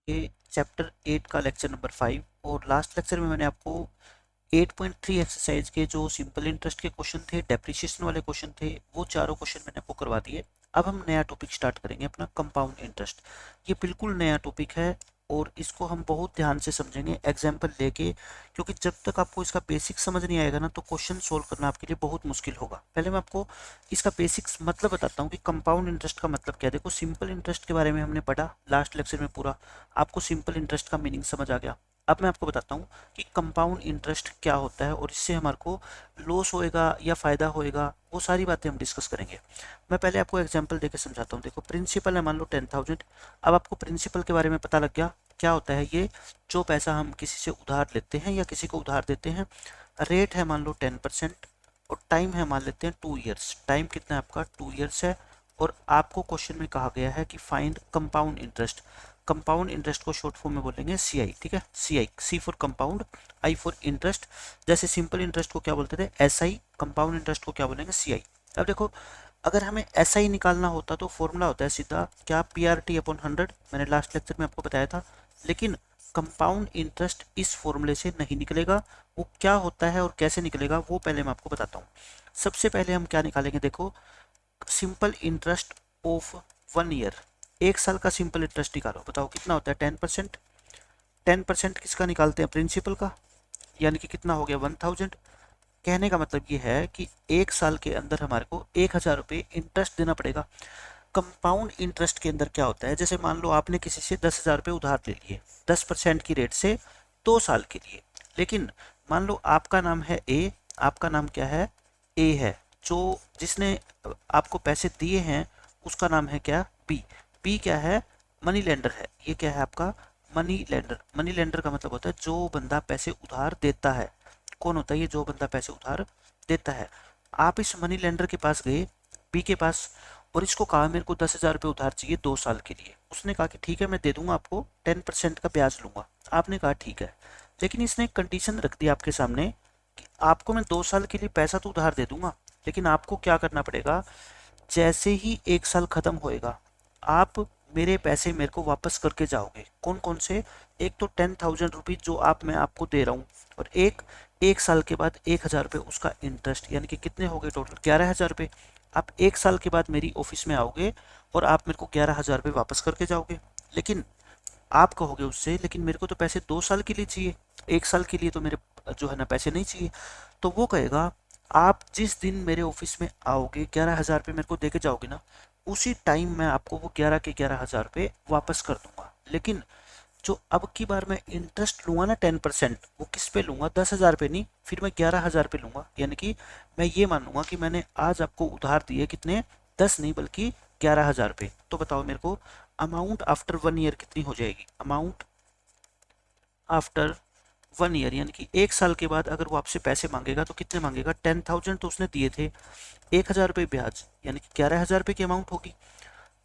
ये चैप्टर 8 का lecture number 5। और लास्ट लेक्चर में मैंने आपको 8.3 एक्सरसाइज के जो सिंपल इंटरेस्ट के क्वेश्चन थे, डेप्रिसिएशन वाले क्वेश्चन थे, वो चारों क्वेश्चन मैंने आपको करवा दिए। अब हम नया टॉपिक स्टार्ट करेंगे अपना कंपाउंड इंटरेस्ट। ये बिल्कुल नया टॉपिक है और इसको हम बहुत ध्यान से समझेंगे एग्जाम्पल लेके, क्योंकि जब तक आपको इसका बेसिक समझ नहीं आएगा ना तो क्वेश्चन सोल्व करना आपके लिए बहुत मुश्किल होगा। पहले मैं आपको इसका बेसिक्स मतलब बताता हूँ कि कंपाउंड इंटरेस्ट का मतलब क्या है। देखो, सिंपल इंटरेस्ट के बारे में हमने पढ़ा लास्ट लेक्चर में पूरा, आपको सिंपल इंटरेस्ट का मीनिंग समझ आ गया। अब मैं आपको बताता हूँ कि कंपाउंड इंटरेस्ट क्या होता है और इससे हमारे को लॉस होएगा या फ़ायदा होएगा, वो सारी बातें हम डिस्कस करेंगे। मैं पहले आपको एग्जांपल देके समझाता हूँ। देखो, प्रिंसिपल है मान लो 10,000। अब आपको प्रिंसिपल के बारे में पता लग गया क्या होता है। ये जो पैसा हम किसी से उधार लेते हैं या किसी को उधार देते हैं, रेट है मान लो 10% और टाइम है मान लेते हैं 2 ईयर्स। टाइम कितना है आपका? 2 ईयर्स है। और आपको क्वेश्चन में कहा गया है कि find compound interest. Compound interest को शॉर्ट फॉर्म में बोलेंगे सीआई, ठीक है। CI, C for compound, I for interest. जैसे सिंपल इंटरेस्ट को क्या बोलते थे? एसआई। कंपाउंड इंटरेस्ट को क्या बोलेंगे? सीआई। अब देखो, अगर हमें एसआई निकालना होता तो फॉर्मूला होता है सीधा क्या? PRT upon 100। मैंने लास्ट लेक्चर में आपको बताया था। लेकिन कंपाउंड इंटरेस्ट इस फॉर्मूले से नहीं निकलेगा। वो क्या होता है और कैसे निकलेगा वो पहले मैं आपको बताता हूँ। सबसे पहले हम क्या निकालेंगे? देखो, सिंपल इंटरेस्ट ऑफ 1 ईयर, 1 साल का सिंपल इंटरेस्ट निकालो। बताओ कितना होता है? 10%। 10% किसका निकालते हैं? प्रिंसिपल का। यानी कि कितना हो गया? 1000। कहने का मतलब ये है कि 1 साल के अंदर हमारे को 1,000 रुपये इंटरेस्ट देना पड़ेगा। कंपाउंड इंटरेस्ट के अंदर क्या होता है? जैसे मान लो आपने किसी से 10,000 रुपये उधार ले लिए 10% की रेट से 2 साल के लिए। लेकिन मान लो आपका नाम है ए, आपका नाम क्या है? ए है। जो जिसने आपको पैसे दिए हैं उसका नाम है क्या? बी। बी क्या है? मनी लेंडर है। ये क्या है आपका? Money lender. मनी लेंडर का मतलब होता है जो बंदा पैसे उधार देता है। कौन होता है ये जो बंदा पैसे उधार देता है? आप इस मनी लेंडर के पास गए, बी के पास, और इसको कहा मेरे को 10,000 रुपये उधार चाहिए 2 साल के लिए। उसने कहा कि ठीक है मैं दे दूंगा आपको, 10% का ब्याज लूंगा। आपने कहा ठीक है। लेकिन इसने एक कंडीशन रख दी आपके सामने कि आपको मैं 2 साल के लिए पैसा तो उधार दे दूंगा, लेकिन आपको क्या करना पड़ेगा? जैसे ही 1 साल खत्म होएगा आप मेरे पैसे मेरे को वापस करके जाओगे। कौन कौन से? एक तो 10,000 रुपीज जो आप मैं आपको दे रहा हूँ, और एक साल के बाद 1,000 रुपये उसका इंटरेस्ट। यानी कि कितने हो गए टोटल? 11,000 रुपये। आप 1 साल के बाद मेरी ऑफिस में आओगे और आप मेरे को 11,000 रुपये वापस करके जाओगे। लेकिन आप कहोगे उससे लेकिन मेरे को तो पैसे 2 साल के लिए चाहिए, 1 साल के लिए तो मेरे जो है ना पैसे नहीं चाहिए। तो वो कहेगा आप जिस दिन मेरे ऑफिस में आओगे 11,000 रुपये मेरे को दे के जाओगे ना, उसी टाइम मैं आपको वो 11 के 11,000 रुपये वापस कर दूंगा। लेकिन जो अब की बार मैं इंटरेस्ट लूंगा ना 10%, वो किस पे लूंगा? 10,000 रुपये नहीं, फिर मैं 11,000 रुपये लूंगा। यानी कि मैं ये मानूंगा कि मैंने आज आपको उधार दिए कितने? 10 नहीं बल्कि 11,000 रुपये। तो बताओ मेरे को अमाउंट आफ्टर 1 ईयर कितनी हो जाएगी? अमाउंट आफ्टर 1 ईयर यानी कि 1 साल के बाद अगर वो आपसे पैसे मांगेगा तो कितने मांगेगा? 10,000 तो उसने दिए थे, 1,000 रुपये ब्याज, यानी कि 11,000 रुपये की अमाउंट होगी।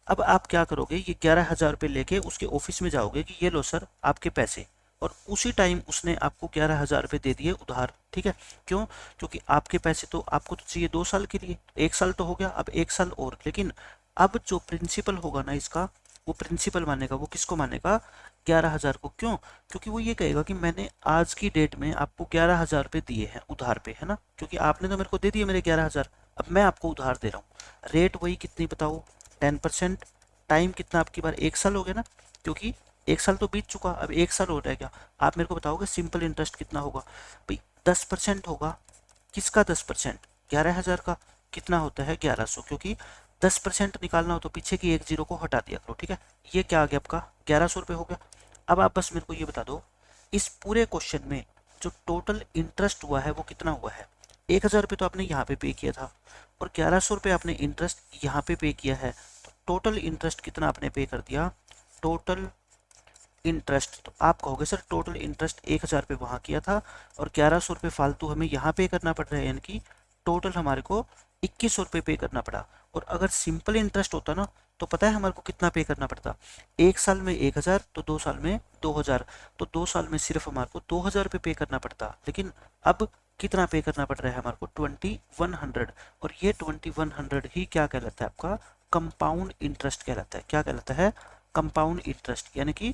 अब आप क्या करोगे? ये 11,000 रुपये लेके उसके ऑफिस में जाओगे कि ये लो सर आपके पैसे, और उसी टाइम उसने आपको 11,000 रुपये दे दिए उधार। ठीक है। क्यों? क्योंकि आपके पैसे तो आपको तो चाहिए 2 साल के लिए, 1 साल तो हो गया, अब 1 साल और। लेकिन अब जो प्रिंसिपल होगा ना इसका, वो प्रिंसिपल मानेगा। वो किसको मानेगा? 11,000 को। क्यों? क्योंकि वो ये कहेगा कि मैंने आज की डेट में आपको 11,000 रुपये दिए हैं उधार पे, है ना, क्योंकि आपने तो मेरे को दे दिए मेरे 11,000। अब मैं आपको उधार दे रहा हूँ। रेट वही कितनी बताओ? 10%। टाइम कितना आपकी बार? 1 साल हो गया ना, क्योंकि 1 साल तो बीत चुका, अब 1 साल हो रहा है क्या? आप मेरे को बताओगे सिंपल इंटरेस्ट कितना होगा? भाई 10% होगा। किसका 10%? 11,000 का। कितना होता है? 1,100। क्योंकि 10% निकालना हो तो पीछे की एक जीरो को हटा दिया करो। ठीक है। ये क्या आ गया आपका? 1,100 रुपये हो गया। अब आप बस मेरे को ये बता दो, इस पूरे क्वेश्चन में जो टोटल इंटरेस्ट हुआ है वो कितना हुआ है? 1,000 रुपये तो आपने यहाँ पे किया था, और 1,100 रुपये आपने इंटरेस्ट यहाँ पे किया है। तो टोटल इंटरेस्ट कितना आपने पे कर दिया? टोटल इंटरेस्ट, तो आप कहोगे सर टोटल इंटरेस्ट 1,000 रुपये वहाँ किया था और 1,100 रुपये फालतू हमें यहाँ पे करना पड़ रहा है, यानी कि टोटल हमारे को 2,100 रुपये पे करना पड़ा। और अगर सिंपल इंटरेस्ट होता ना तो पता है हमारे को कितना पे करना पड़ता? 1 साल में 1,000, तो 2 साल में 2,000, तो 2 साल में सिर्फ हमारे को 2,000 रुपये पे करना पड़ता। लेकिन अब कितना पे करना पड़ रहा है हमारे को? 2,100। और ये 2,100 ही क्या कहलाता है? आपका कंपाउंड इंटरेस्ट कहलाता है। क्या कहलाता है? Compound interest. यानी कि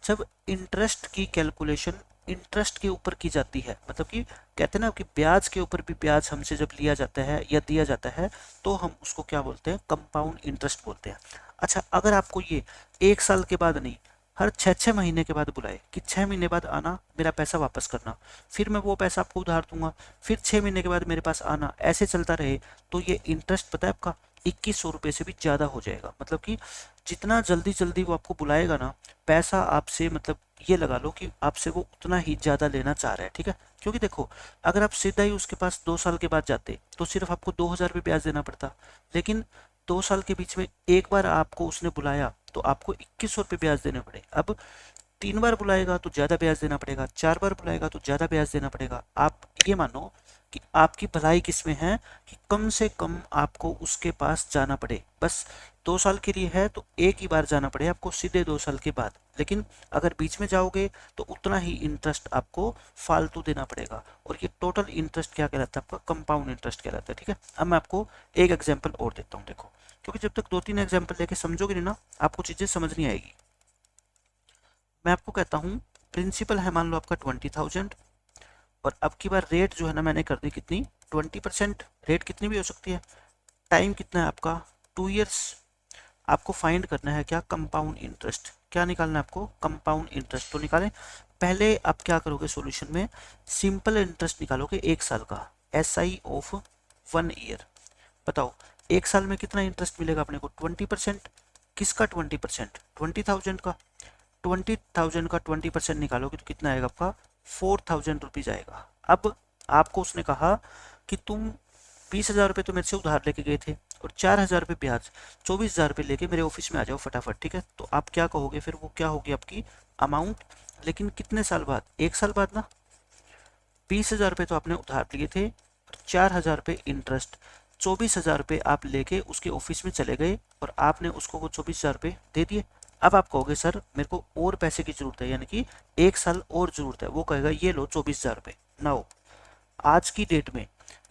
जब इंटरेस्ट की कैलकुलेशन इंटरेस्ट के ऊपर की जाती है, मतलब कि कहते हैं ना कि ब्याज के ऊपर भी ब्याज हमसे जब लिया जाता है या दिया जाता है तो हम उसको क्या बोलते हैं, कंपाउंड इंटरेस्ट बोलते हैं। अच्छा, अगर आपको ये 1 साल के बाद नहीं, हर 6-6 महीने के बाद बुलाए कि 6 महीने बाद आना मेरा पैसा वापस करना, फिर मैं वो पैसा आपको उधार दूंगा, फिर 6 महीने के बाद मेरे पास आना, ऐसे चलता रहे, तो ये इंटरेस्ट पता है आपका 2100 रुपये से भी ज़्यादा हो जाएगा। मतलब कि जितना जल्दी जल्दी वो आपको बुलाएगा ना, पैसा आपसे, मतलब ये लगा लो कि आपसे वो उतना ही ज़्यादा लेना चाह रहा है, ठीक है। क्योंकि देखो, अगर आप सीधा ही उसके पास 2 साल के बाद जाते तो सिर्फ आपको 2000 रुपये ब्याज देना पड़ता, लेकिन 2 साल के बीच में एक बार आपको उसने बुलाया तो आपको 2100 रुपये ब्याज देने पड़े। अब 3 बार बुलाएगा तो ज़्यादा ब्याज देना पड़ेगा, 4 बार बुलाएगा तो ज़्यादा ब्याज देना पड़ेगा। आप ये मानो कि आपकी भलाई किसमें है कि कम से कम आपको उसके पास जाना पड़े, बस 2 साल के लिए है तो एक ही बार जाना पड़े आपको सीधे 2 साल के बाद, लेकिन अगर बीच में जाओगे तो उतना ही इंटरेस्ट आपको फालतू देना पड़ेगा। और ये टोटल इंटरेस्ट क्या कहलाता है, आपका कंपाउंड इंटरेस्ट कहलाता है, ठीक है। अब मैं आपको एक एग्जाम्पल और देता हूँ, देखो, क्योंकि जब तक 2-3 एग्जाम्पल लेके समझोगे नहीं ना, आपको चीज़ें समझ नहीं आएगी। मैं आपको कहता हूँ, प्रिंसिपल है मान लो आपका 20,000, और अब की बार रेट जो है ना मैंने कर दी कितनी, 20%। रेट कितनी भी हो सकती है, टाइम कितना है आपका, 2 इयर्स। आपको फाइंड करना है क्या, कंपाउंड इंटरेस्ट। क्या निकालना है आपको, कंपाउंड इंटरेस्ट। तो निकालें, पहले आप क्या करोगे सॉल्यूशन में, सिंपल इंटरेस्ट निकालोगे 1 साल का, SI ऑफ 1 ईयर। बताओ 1 साल में कितना इंटरेस्ट मिलेगा अपने को, 20%। किसका 20%, 20,000 का। 20,000 का 20% निकालोगे तो कितना आएगा आपका, 4,000 रुपीज आएगा। अब आपको उसने कहा कि तुम 20,000 रुपये तो मेरे से उधार लेके गए थे और 4,000 रुपये ब्याज, 24,000 रुपये लेके मेरे ऑफिस में आ जाओ फटाफट, ठीक है। तो आप क्या कहोगे फिर, वो क्या होगी आपकी अमाउंट, लेकिन कितने साल बाद, 1 साल बाद ना। 20,000 रुपये तो आपने उधार लिए थे और 4,000 रुपये इंटरेस्ट, 24,000 रुपये आप लेके उसके ऑफिस में चले गए और आपने उसको वो 24,000 रुपये दे दिए। अब आप कहोगे सर मेरे को और पैसे की जरूरत है, यानी कि 1 साल और जरूरत है। वो कहेगा ये लो 24,000 रुपये। नाउ आज की डेट में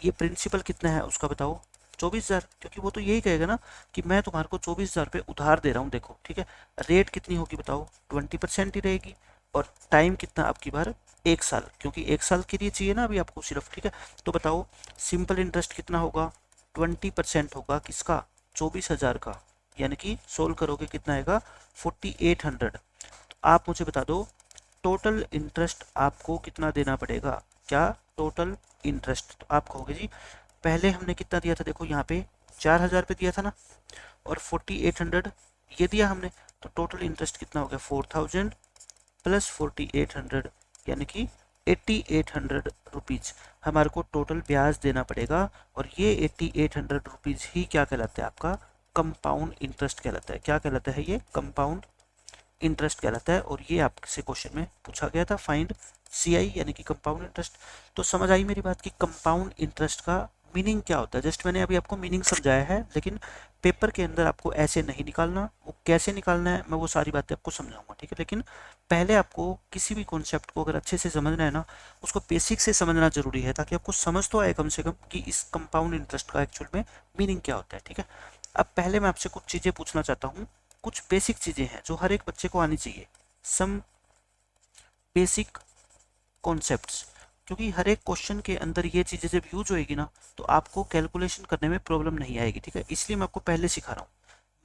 ये प्रिंसिपल कितना है उसका बताओ, 24,000, क्योंकि वो तो यही कहेगा ना कि मैं तुम्हारे को 24,000 रुपये उधार दे रहा हूँ, देखो, ठीक है। रेट कितनी होगी बताओ, 20% ही रहेगी, और टाइम कितना आपकी बार, 1 साल, क्योंकि 1 साल के लिए चाहिए ना अभी आपको सिर्फ, ठीक है। तो बताओ सिंपल इंटरेस्ट कितना होगा, 20% होगा किसका, 24,000 का, यानी कि सोल्व करोगे कितना आएगा, 4,800। तो आप मुझे बता दो टोटल इंटरेस्ट आपको कितना देना पड़ेगा, क्या टोटल इंटरेस्ट। तो आप कहोगे जी पहले हमने कितना दिया था, देखो यहाँ पे 4,000 रुपये दिया था ना, और 4,800 ये दिया हमने, तो टोटल इंटरेस्ट कितना हो गया, 4,000 प्लस 4,800, यानी कि 8,800 रुपीज़ हमारे को टोटल ब्याज देना पड़ेगा। और ये 8,800 रुपीज़ ही क्या कहलाता है, आपका कंपाउंड इंटरेस्ट कहलाता है। क्या कहलाता है, ये कंपाउंड इंटरेस्ट कहलाता है। और ये आपसे क्वेश्चन में पूछा गया था, फाइंड CI यानी कि कंपाउंड इंटरेस्ट। तो समझ आई मेरी बात कि कंपाउंड इंटरेस्ट का मीनिंग क्या होता है। जस्ट मैंने अभी आपको मीनिंग समझाया है, लेकिन पेपर के अंदर आपको ऐसे नहीं निकालना, वो कैसे निकालना है मैं वो सारी बातें आपको समझाऊंगा, ठीक है। लेकिन पहले आपको किसी भी कॉन्सेप्ट को अगर अच्छे से समझना है ना, उसको बेसिक से समझना जरूरी है, ताकि आपको समझ तो आए कम से कम कि इस कंपाउंड इंटरेस्ट का एक्चुअल में मीनिंग क्या होता है, ठीक है। अब पहले मैं आपसे कुछ चीज़ें पूछना चाहता हूँ, कुछ बेसिक चीज़ें हैं जो हर एक बच्चे को आनी चाहिए, सम बेसिक कॉन्सेप्ट्स। क्योंकि हर एक क्वेश्चन के अंदर ये चीज़ें जब यूज होएगी ना, तो आपको कैलकुलेशन करने में प्रॉब्लम नहीं आएगी, ठीक है। इसलिए मैं आपको पहले सिखा रहा हूँ।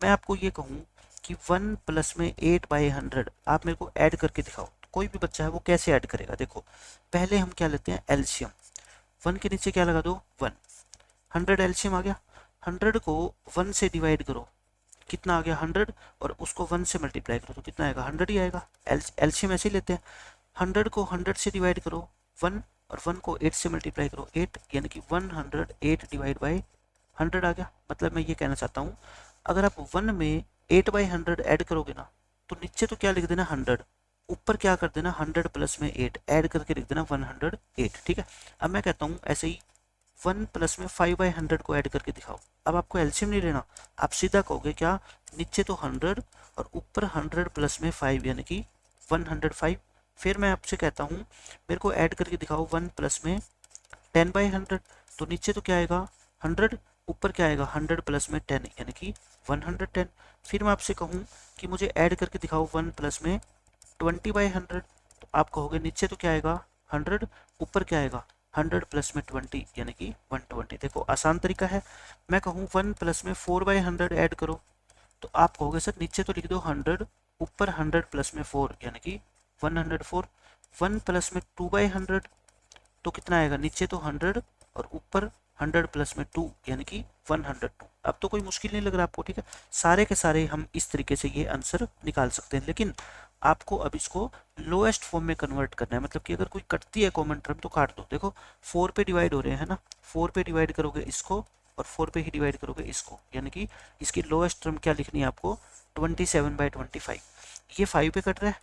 मैं आपको ये कहूँ कि 1 प्लस में 8/100 आप मेरे को ऐड करके दिखाओ, तो कोई भी बच्चा है वो कैसे ऐड करेगा। देखो पहले हम क्या लेते हैं, एलसीएम। 1 के नीचे क्या लगा दो, 1, 100 एलसीएम आ गया। 100 को 1 से डिवाइड करो, कितना आ गया 100, और उसको 1 से मल्टीप्लाई करो तो कितना आएगा, 100 ही आएगा। एलसीएम ऐसे ही लेते हैं, 100 को 100 से डिवाइड करो 1, और 1 को 8 से मल्टीप्लाई करो 8, यानी कि 108 डिवाइड बाई 100 आ गया। मतलब मैं ये कहना चाहता हूँ, अगर आप 1 में 8/100 ऐड करोगे ना, तो नीचे तो क्या लिख देना 100, ऊपर क्या कर देना 100 प्लस में 8 ऐड करके लिख देना 108, ठीक है। अब मैं कहता हूँ ऐसे ही 1 प्लस में 5/100 को ऐड करके दिखाओ। अब आपको एलसीएम नहीं लेना, आप सीधा कहोगे क्या, नीचे तो 100 और ऊपर 100 प्लस में 5, यानी कि 105। फिर मैं आपसे कहता हूँ मेरे को ऐड करके दिखाओ 1 प्लस में 10/100, तो नीचे तो क्या आएगा 100, ऊपर क्या आएगा 100 प्लस में 10, यानी कि 110। फिर मैं आपसे कहूँ कि मुझे ऐड करके दिखाओ 1 प्लस में 20/100, तो आप कहोगे नीचे तो क्या आएगा 100, ऊपर क्या आएगा 100 प्लस में 20 यानी कि 120। देखो आसान तरीका है। मैं कहूँ 1 प्लस में 4/100 ऐड करो, तो आप कहोगे सर नीचे तो लिख दो 100, ऊपर 100 प्लस में 4 यानी कि 104। 1 प्लस में 2/100 तो कितना आएगा, नीचे तो 100 और ऊपर 100 प्लस में 2 यानी कि 102। अब तो कोई मुश्किल नहीं लग रहा आपको, ठीक है। सारे के सारे हम इस तरीके से ये आंसर निकाल सकते हैं, लेकिन आपको अब इसको लोएस्ट फॉर्म में कन्वर्ट करना है। मतलब कि अगर कोई कटती है कॉमन टर्म तो काट दो। देखो 4 पे डिवाइड हो रहे हैं ना, 4 पे डिवाइड करोगे इसको और 4 पे ही डिवाइड करोगे इसको, यानी कि इसकी लोएस्ट टर्म क्या लिखनी है आपको 27/25। ये 5 पे कट रहा है,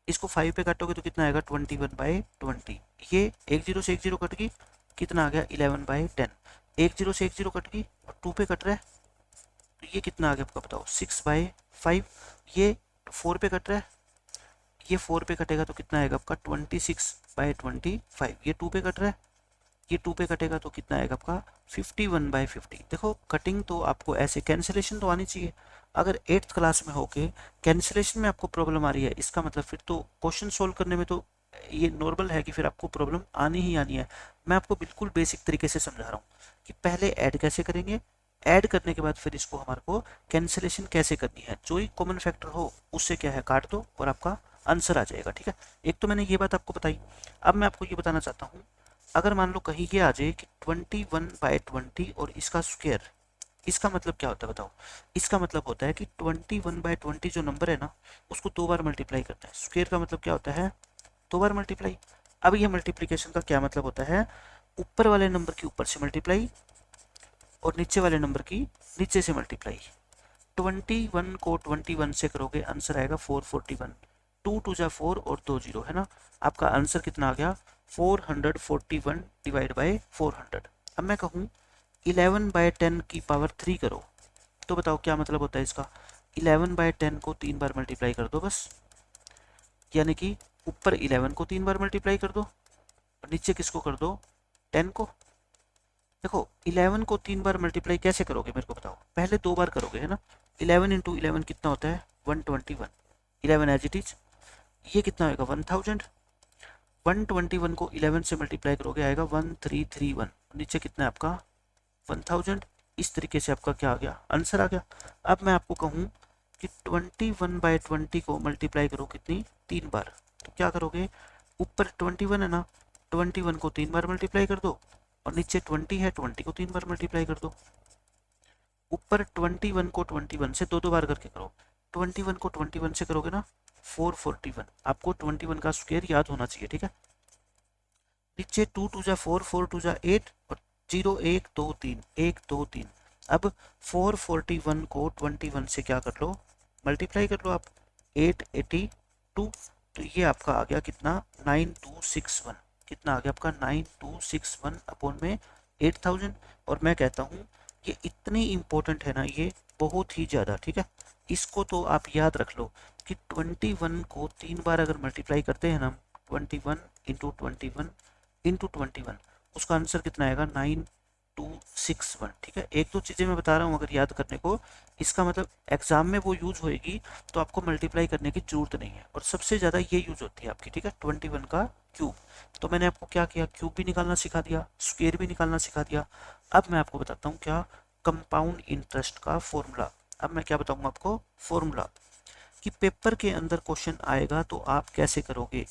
इसको 5 पे काटोगे तो कितना आएगा 21/20। ये एक जीरो से एक जीरो कट गई, कितना आ गया 11/10। एक जीरो से एक जीरो कट गई और 2 पे कट रहा है, तो ये कितना आ गया आपका बताओ 6/5। ये 4 पे कट रहा है, ये 4 पे कटेगा तो कितना आएगा आपका 26/25। ये 2 पे कट रहा है, ये 2 पे कटेगा तो कितना आएगा आपका 51/50। देखो कटिंग तो आपको ऐसे, कैंसिलेशन तो आनी चाहिए। अगर 8th क्लास में होके कैंसिलेशन में आपको प्रॉब्लम आ रही है, इसका मतलब फिर तो क्वेश्चन सोल्व करने में तो ये नॉर्मल है कि फिर आपको प्रॉब्लम आनी ही आनी है। मैं आपको बिल्कुल बेसिक तरीके से समझा रहा हूँ कि पहले ऐड कैसे करेंगे, ऐड करने के बाद फिर इसको हमारे को कैंसिलेशन कैसे करनी है। जो ही कॉमन फैक्टर हो उससे क्या है काट दो और आपका आंसर आ जाएगा, ठीक है। एक तो मैंने ये बात आपको बताई। अब मैं आपको ये बताना चाहता हूँ, अगर मान लो कहीं ये आ जाए कि 21/20 और इसका स्क्वायर, इसका मतलब क्या होता है बताओ। इसका मतलब होता है कि 21/20 जो नंबर है ना, उसको 2 बार मल्टीप्लाई करते हैं। स्क्वायर का मतलब क्या होता है 2 बार मल्टीप्लाई। अब ये मल्टीप्लीकेशन का क्या मतलब होता है, ऊपर वाले नंबर की ऊपर से मल्टीप्लाई और नीचे वाले नंबर की नीचे से मल्टीप्लाई। 21 को 21 से करोगे आंसर आएगा 441। 2 2 जा 4 और 2 जीरो है ना, आपका आंसर कितना आ गया 441 डिवाइड बाय 400। अब मैं कहूँ 11/10 की पावर 3 करो, तो बताओ क्या मतलब होता है इसका। 11/10 को 3 बार मल्टीप्लाई कर दो बस, यानी कि ऊपर 11 को 3 बार मल्टीप्लाई कर दो और नीचे किसको कर दो 10 को। देखो 11 को 3 बार मल्टीप्लाई कैसे करोगे मेरे को बताओ, पहले 2 बार करोगे है ना। 11 × 11 कितना होता है 121, 11 एज इट इज। ये कितना होगा 1000। 121 को 11 से मल्टीप्लाई करोगे आएगा 1331, नीचे कितना है आपका 1000। इस तरीके से आपका क्या आ गया आंसर आ गया। अब मैं आपको कहूँ कि 21/20 को मल्टीप्लाई करो कितनी 3 बार, तो क्या करोगे ऊपर 21 है ना, 21 को 3 बार मल्टीप्लाई कर दो और नीचे 20 है, 20 को 3 बार मल्टीप्लाई कर दो। ऊपर 21 को 21 से दो बार करके करो। 21 को 21 से करोगे ना 441। आपको 21 का स्क्वायर याद होना चाहिए, ठीक है। नीचे 2 2 जा 4, 4 2 जा 8 और 0 1 2 3 1 2 3। अब 441 को 21 से क्या कर लो मल्टीप्लाई कर लो आप 882। तो ये आपका आ गया कितना 9261। कितना आ गया आपका 9261 अपॉन में 8000। और मैं कहता हूँ ये इतनी इंपॉर्टेंट है ना, ये बहुत ही ज़्यादा, ठीक है। इसको तो आप याद रख लो कि 21 को 3 बार अगर मल्टीप्लाई करते हैं ना, 21 इंटू 21 उसका आंसर कितना आएगा 9261, ठीक है। एक दो चीज़ें मैं बता रहा हूँ अगर याद करने को, इसका मतलब एग्जाम में वो यूज होएगी तो आपको मल्टीप्लाई करने की जरूरत नहीं है। और सबसे ज़्यादा ये यूज होती है आपकी, ठीक है 21 का क्यूब। तो मैंने आपको क्या किया क्यूब भी निकालना सिखा दिया, स्क्वायर भी निकालना सिखा दिया। अब मैं आपको बताता हूँ क्या कंपाउंड इंटरेस्ट का फॉर्मूला। अब मैं क्या बताऊँगा आपको फॉर्मूला कि पेपर के अंदर क्वेश्चन आएगा तो आप कैसे करोगे।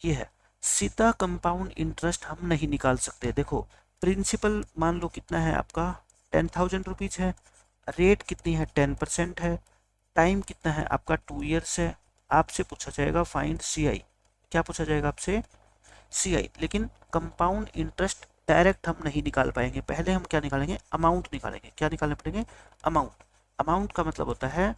ये है सीधा कंपाउंड इंटरेस्ट हम नहीं निकाल सकते। देखो प्रिंसिपल मान लो कितना है आपका 10,000 रुपीज है, रेट कितनी है 10% है, टाइम कितना है आपका 2 ईयर्स है। आपसे पूछा जाएगा फाइंड CI, क्या पूछा जाएगा आपसे CI। लेकिन कंपाउंड इंटरेस्ट डायरेक्ट हम नहीं निकाल पाएंगे, पहले हम क्या निकालेंगे अमाउंट निकालेंगे। क्या निकालने पड़ेंगे अमाउंट। अमाउंट का मतलब होता है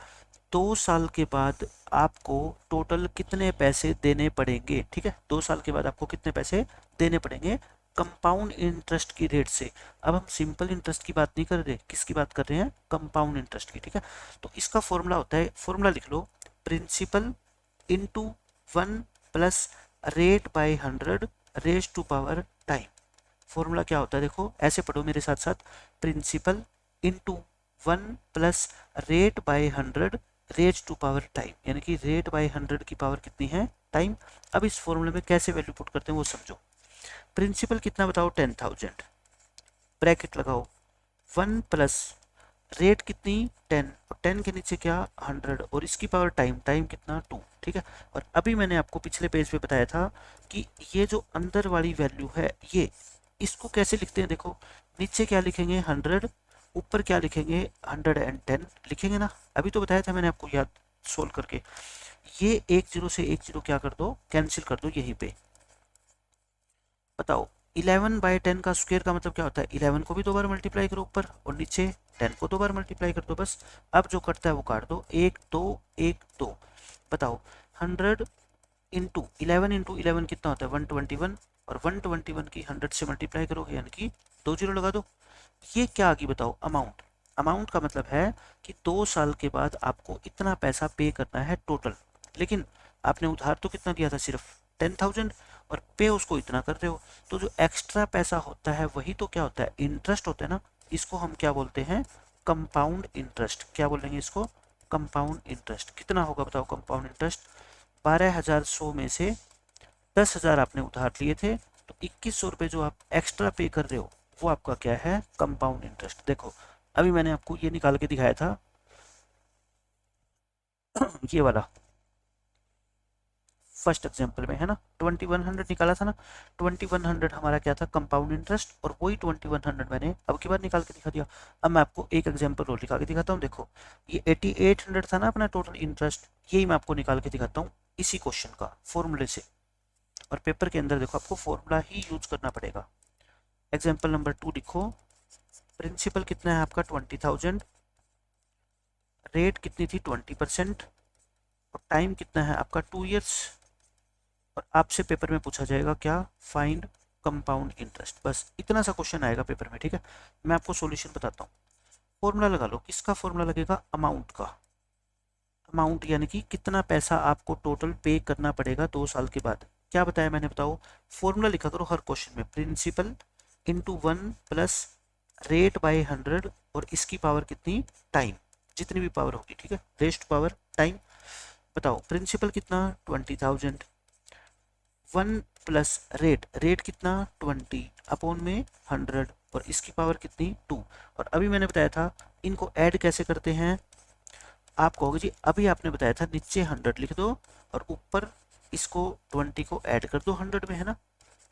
2 साल के बाद आपको टोटल कितने पैसे देने पड़ेंगे, ठीक है 2 साल के बाद आपको कितने पैसे देने पड़ेंगे कंपाउंड इंटरेस्ट की रेट से। अब हम सिंपल इंटरेस्ट की बात नहीं कर रहे, किसकी बात कर रहे हैं कंपाउंड इंटरेस्ट की, ठीक है। तो इसका फॉर्मूला होता है, फॉर्मूला लिख लो principal into 1 plus rate by 100 raise to power time. Formula क्या होता है देखो ऐसे पढ़ो मेरे साथ साथ, principal into 1 plus rate by 100 raise to power time, यानी कि रेट बाय 100 की पावर कितनी है, टाइम। अब इस फॉर्मूले में कैसे वैल्यू पुट करते हैं वो समझो। प्रिंसिपल कितना बताओ, 10,000, ब्रैकेट लगाओ 1 प्लस रेट कितनी 10, और 10 के नीचे क्या 100, और इसकी पावर टाइम, टाइम कितना 2, ठीक है। और अभी मैंने आपको पिछले पेज पे बताया था कि ये जो अंदर वाली वैल्यू है ये, इसको कैसे लिखते हैं, देखो नीचे क्या लिखेंगे 100, ऊपर क्या लिखेंगे 110 लिखेंगे ना। अभी तो बताया था मैंने आपको, याद सोल्व करके। ये 10 से 10 क्या कर दो, कैंसिल कर दो यहीं पे। बताओ 11/10 का स्क्वायर का मतलब क्या होता है, 11 को भी 2 बार मल्टीप्लाई करो ऊपर, और नीचे 10 को 2 बार मल्टीप्लाई कर दो बस। अब जो कटता है वो काट दो, 1 2 1 2। बताओ 100 इंटू 11 कितना होता है 121, और 121 की 100 से मल्टीप्लाई करोगे यानी कि 2 जीरो लगा दो। ये क्या आ गई बताओ, अमाउंट। अमाउंट का मतलब है कि 2 साल के बाद आपको इतना पैसा पे करना है टोटल, लेकिन आपने उधार तो कितना दिया था, सिर्फ 10,000, और पे उसको इतना कर रहे हो। तो जो एक्स्ट्रा पैसा होता है वही तो क्या होता है, इंटरेस्ट होता है ना। इसको हम क्या बोलते हैं, कंपाउंड इंटरेस्ट। क्या बोलेंगे इसको, कंपाउंड इंटरेस्ट। कितना होगा बताओ कंपाउंड इंटरेस्ट, 12,100 में से 10,000 आपने उधार लिए थे, तो 2,100 रुपये जो आप एक्स्ट्रा पे कर रहे हो वो आपका क्या है, कंपाउंड इंटरेस्ट। देखो अभी मैंने आपको ये निकाल के दिखाया था ये वाला फर्स्ट एग्जाम्पल में है ना, 2100 निकाला था ना। 2100 हमारा क्या था, कंपाउंड इंटरेस्ट, और वही 2100 मैंने अब की बार निकाल के दिखा दिया। अब मैं आपको एक एग्जाम्पल और निकाल के दिखाता हूँ। देखो ये 8800 था ना अपना टोटल इंटरेस्ट, यही मैं आपको निकाल के दिखाता हूँ इसी क्वेश्चन का फॉर्मूले से। और पेपर के अंदर देखो आपको फॉर्मूला ही यूज करना पड़ेगा। एग्जाम्पल नंबर 2 लिखो, प्रिंसिपल कितना है आपका 20,000, रेट कितनी थी 20%, और टाइम कितना है आपका 2 ईयर्स। और आपसे पेपर में पूछा जाएगा क्या, फाइंड कंपाउंड इंटरेस्ट। बस इतना सा क्वेश्चन आएगा पेपर में, ठीक है। मैं आपको सॉल्यूशन बताता हूँ। फॉर्मूला लगा लो, किसका फॉर्मूला लगेगा, अमाउंट का। अमाउंट यानी कि कितना पैसा आपको टोटल पे करना पड़ेगा 2 साल के बाद। क्या बताया मैंने, बताओ। फॉर्मूला लिखा करो हर क्वेश्चन में, principal into 1 plus rate by 100, और इसकी पावर कितनी, टाइम, जितनी भी पावर होगी, ठीक है, रेस्ट पावर टाइम। बताओ प्रिंसिपल कितना 20,000, 1 प्लस रेट, रेट कितना 20 अपॉन में 100, और इसकी पावर कितनी 2। और अभी मैंने बताया था इनको ऐड कैसे करते हैं। आप कहोगे जी अभी आपने बताया था नीचे 100 लिख दो और ऊपर इसको 20 को ऐड कर दो 100 में, है ना।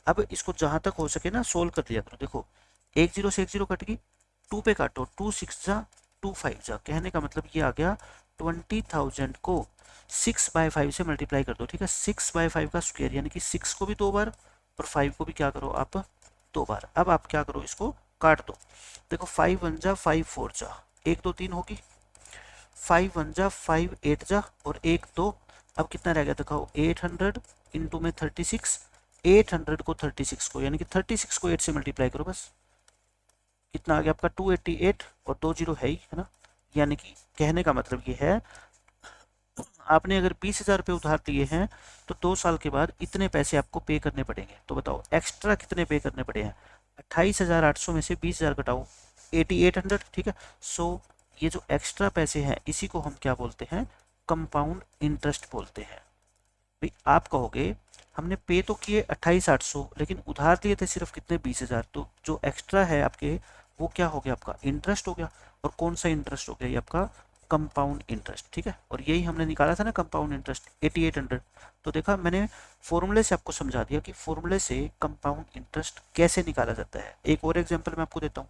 अब इसको जहां तक हो सके ना सोल्व कर लिया करो। देखो 10 से 10 कट गई, 2 पे काटो, 2 6 जा 2 5 जा। कहने का मतलब ये आ गया 20,000 को 6/5 से मल्टीप्लाई कर दो, ठीक है। 6/5 का स्क्वायर यानी कि 6 को भी 2 बार और 5 को भी क्या करो आप 2 बार। अब आप क्या करो, इसको काट दो। देखो 5 1 जा 5 4 जा, 1 2 3 होगी, 5 1 जा 5 8 जा, और 1 2। अब कितना रह गया दिखाओ, 800 इंटू में 36, 800 को 36 को यानी कि 36 को 8 से मल्टीप्लाई करो बस। कितना आ गया आपका 288, और 2 जीरो है ही, है ना। यानी कि कहने का मतलब ये है, आपने अगर 20,000 रुपये उधार लिए हैं तो 2 साल के बाद इतने पैसे आपको पे करने पड़ेंगे। तो बताओ एक्स्ट्रा कितने पे करने पड़े हैं, 28,800 में से 20,000 घटाओ 8800, ठीक है। सो ये जो एक्स्ट्रा पैसे हैं इसी को हम क्या बोलते हैं, कंपाउंड इंटरेस्ट बोलते हैं। भाई आप कहोगे हमने पे तो किए 28,800 लेकिन उधार लिए थे सिर्फ कितने 20,000, तो जो एक्स्ट्रा है आपके वो क्या हो गया, आपका इंटरेस्ट हो गया। और कौन सा इंटरेस्ट हो गया, ये आपका कंपाउंड इंटरेस्ट, ठीक है। और यही हमने निकाला था ना कंपाउंड इंटरेस्ट 8800। तो देखा मैंने फॉर्मूले से आपको समझा दिया कि फॉर्मूले से कंपाउंड इंटरेस्ट कैसे निकाला जाता है। एक और एग्जाम्पल मैं आपको देता हूँ।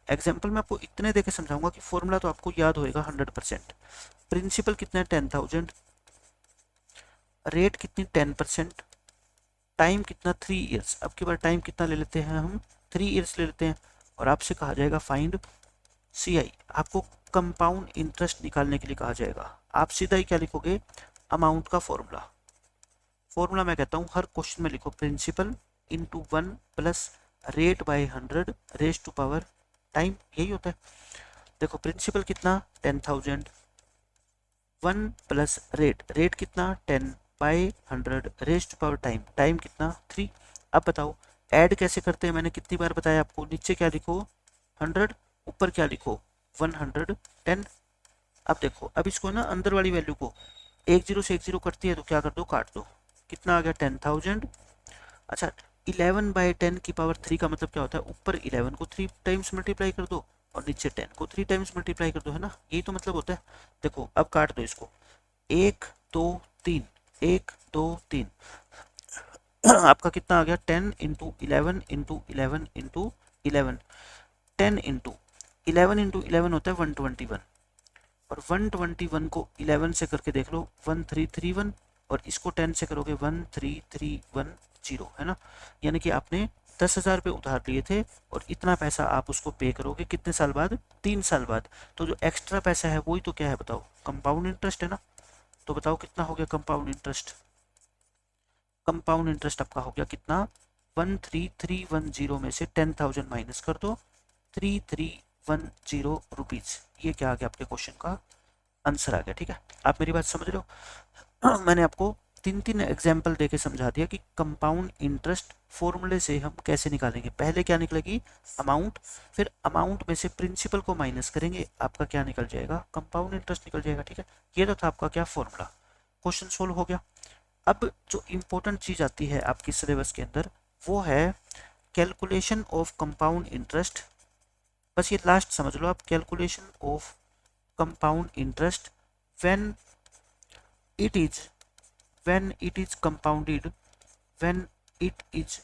एग्जाम्पल में आपको इतने देके समझाऊंगा कि फॉर्मूला तो आपको याद होएगा 100%। प्रिंसिपल कितना है 10,000, रेट कितनी 10%, टाइम कितना 3 ईयर्स। अब की बार टाइम कितना ले लेते हैं हम, 3 ईयर्स ले लेते हैं। और आपसे कहा जाएगा फाइंड CI, आपको कंपाउंड इंटरेस्ट निकालने के लिए कहा जाएगा। आप सीधा ही क्या लिखोगे, अमाउंट का फॉर्मूला। फॉर्मूला मैं कहता हूँ हर क्वेश्चन में लिखो, principal into 1 plus rate by 100 raise to power time, यही होता है। देखो प्रिंसिपल कितना 10,000, 1 प्लस रेट, रेट कितना 10/100 raise to power time, time कितना 3। अब बताओ ऐड कैसे करते हैं, मैंने कितनी बार बताया आपको, नीचे क्या लिखो 100, ऊपर क्या लिखो 110। अब देखो, अब इसको ना अंदर वाली वैल्यू को एक जीरो से एक जीरो कटती है तो क्या कर दो, काट दो। कितना आ गया, 10,000। अच्छा, 11/10 की पावर 3 का मतलब क्या होता है, ऊपर 11 को 3 टाइम्स मल्टीप्लाई कर दो और नीचे 10 को 3 टाइम्स मल्टीप्लाई कर दो, है ना, यही तो मतलब होता है। देखो अब काट दो इसको, 1 2 3, 1 2 3 आपका कितना आ गया, 10 × 11 × 11 × 11, 10 × 11 होता है 121, और 121 को 11 से करके देख लो 1331, और इसको 10 से करोगे 13310, है ना। यानी कि आपने 10,000 रुपये उधार लिए थे और इतना पैसा आप उसको पे करोगे कितने साल बाद, 3 साल बाद। तो जो एक्स्ट्रा पैसा है वही तो क्या है बताओ, कंपाउंड इंटरेस्ट है ना। तो बताओ कितना हो गया कंपाउंड इंटरेस्ट, कंपाउंड इंटरेस्ट आपका हो गया कितना, 13310 में से 10,000 माइनस कर दो, 3310 रुपीज। ये क्या आ गया आपके क्वेश्चन का आंसर आ गया, ठीक है। आप मेरी बात समझ रहे हो। मैंने आपको 3 एग्जाम्पल देके समझा दिया कि कंपाउंड इंटरेस्ट फॉर्मूले से हम कैसे निकालेंगे। पहले क्या निकलेगी, अमाउंट, फिर अमाउंट में से प्रिंसिपल को माइनस करेंगे, आपका क्या निकल जाएगा, कंपाउंड इंटरेस्ट निकल जाएगा, ठीक है। ये तो था आपका क्या फॉर्मूला, क्वेश्चन सोल्व हो गया। अब जो इम्पोर्टेंट चीज आती है आपकी सिलेबस के अंदर वो है कैलकुलेशन ऑफ कंपाउंड इंटरेस्ट। बस ये लास्ट समझ लो आप, calculation of compound interest when it is when it is compounded when it is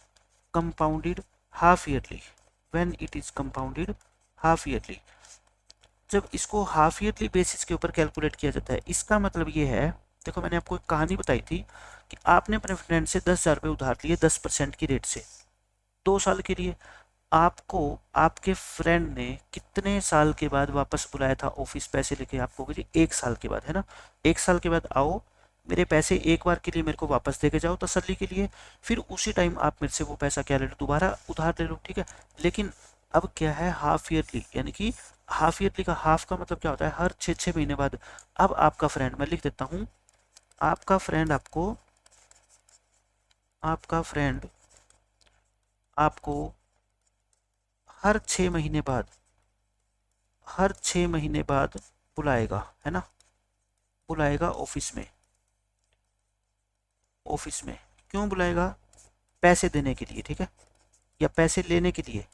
compounded half yearly, when it is compounded half yearly। जब इसको हाफ ईयरली बेसिस के ऊपर calculate किया जाता है, इसका मतलब ये है, देखो मैंने आपको एक कहानी बताई थी कि आपने अपने फ्रेंड से 10,000 रुपये उधार लिए 10% की रेट से 2 साल के लिए। आपको आपके फ्रेंड ने कितने साल के बाद वापस बुलाया था ऑफिस पैसे लेके, आपको बोलिए 1 साल के बाद, है ना। 1 साल के बाद आओ, मेरे पैसे एक बार के लिए मेरे को वापस देके जाओ तसल्ली के लिए, फिर उसी टाइम आप मेरे से वो पैसा क्या ले लो, दोबारा उधार ले लो, ठीक है। लेकिन अब क्या है, हाफ ईयरली, यानी कि हाफ ईयरली का हाफ का मतलब क्या होता है, हर 6-6 महीने बाद। अब आपका फ्रेंड, मैं लिख देता हूँ, आपका फ्रेंड आपको, आपका फ्रेंड आपको हर 6 महीने बाद, हर 6 महीने बाद बुलाएगा, है ना, बुलाएगा ऑफिस में, ऑफिस में क्यों बुलाएगा, पैसे देने के लिए, ठीक है, या पैसे लेने के लिए।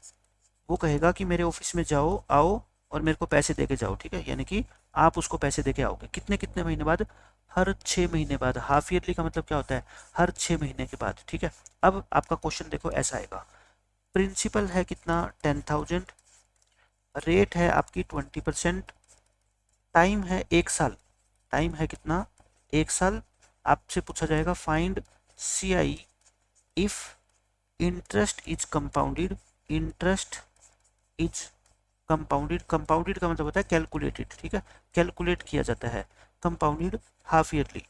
वो कहेगा कि मेरे ऑफिस में जाओ, आओ और मेरे को पैसे देके जाओ, ठीक है। यानी कि आप उसको पैसे देके आओगे कितने कितने महीने बाद, हर 6 महीने बाद। हाफ ईयरली का मतलब क्या होता है, हर 6 महीने के बाद, ठीक है। अब आपका क्वेश्चन देखो ऐसा आएगा, प्रिंसिपल है कितना, 10,000, रेट है आपकी 20%, टाइम है 1 साल, टाइम है कितना, 1 साल। आपसे पूछा जाएगा find CI if interest is compounded, interest is compounded, compounded का मतलब होता है कैलकुलेटेड, ठीक है, कैलकुलेट किया जाता है, कंपाउंडेड हाफ ईयरली।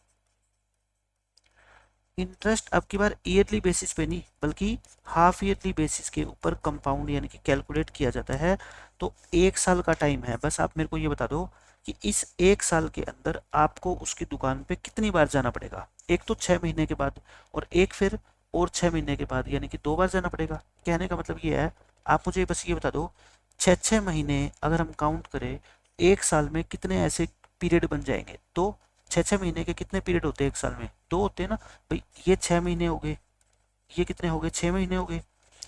इंटरेस्ट अब की बार ईयरली बेसिस पे नहीं बल्कि हाफ ईयरली बेसिस के ऊपर कंपाउंड यानी कि कैलकुलेट किया जाता है। तो 1 साल का टाइम है, बस आप मेरे को ये बता दो कि इस 1 साल के अंदर आपको उसकी दुकान पे कितनी बार जाना पड़ेगा। एक तो 6 महीने के बाद और एक फिर और 6 महीने के बाद, यानी कि 2 बार जाना पड़ेगा। कहने का मतलब ये है, आप मुझे बस ये बता दो 6-6 महीने अगर हम काउंट करें 1 साल में कितने ऐसे पीरियड बन जाएंगे। तो 6-6 महीने के कितने पीरियड होते हैं 1 साल में, 2 होते हैं ना भाई। ये 6 महीने हो गए, ये कितने हो गए, 6 महीने हो गए,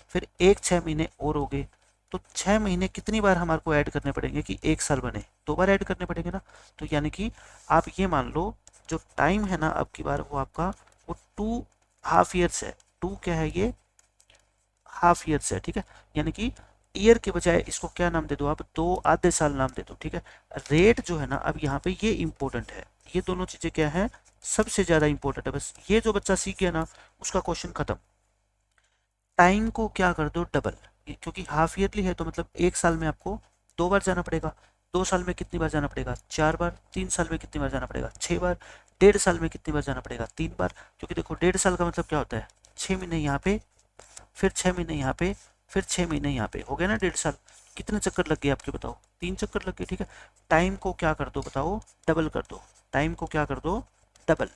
फिर एक 6 महीने और हो गए। तो 6 महीने कितनी बार हमारे को ऐड करने पड़ेंगे कि 1 साल बने, 2 बार ऐड करने पड़ेंगे ना। तो यानी कि आप ये मान लो जो टाइम है ना अब की बार वो आपका वो 2 हाफ ईयर्स है। 2 क्या है, ये हाफ ईयर्स है, ठीक है। यानी कि ईयर के बजाय इसको क्या नाम दे दो आप, 2 आधे साल नाम दे दो, ठीक है। रेट जो है ना अब यहाँ पे ये इंपॉर्टेंट है, ये दोनों चीजें क्या है, सबसे ज्यादा इंपॉर्टेंट है। बस ये जो बच्चा सीख गया ना उसका क्वेश्चन खत्म। टाइम को क्या कर दो, डबल, क्योंकि हाफ ईयरली है तो मतलब 1 साल में आपको 2 बार जाना पड़ेगा। 2 साल में कितनी बार जाना पड़ेगा, 4 बार। 3 साल में कितनी बार जाना पड़ेगा, 6 बार। 1.5 साल में कितनी बार जाना पड़ेगा, 3 बार। क्योंकि देखो 1.5 साल का मतलब क्या होता है, 6 महीने यहाँ पे, फिर 6 महीने यहाँ पे, फिर 6 महीने यहाँ पे, हो गया ना 1.5 साल। कितने चक्कर लग गए आपके बताओ, 3 चक्कर लग गए, ठीक है। टाइम को क्या कर दो बताओ, डबल कर दो। टाइम को क्या कर दो, डबल।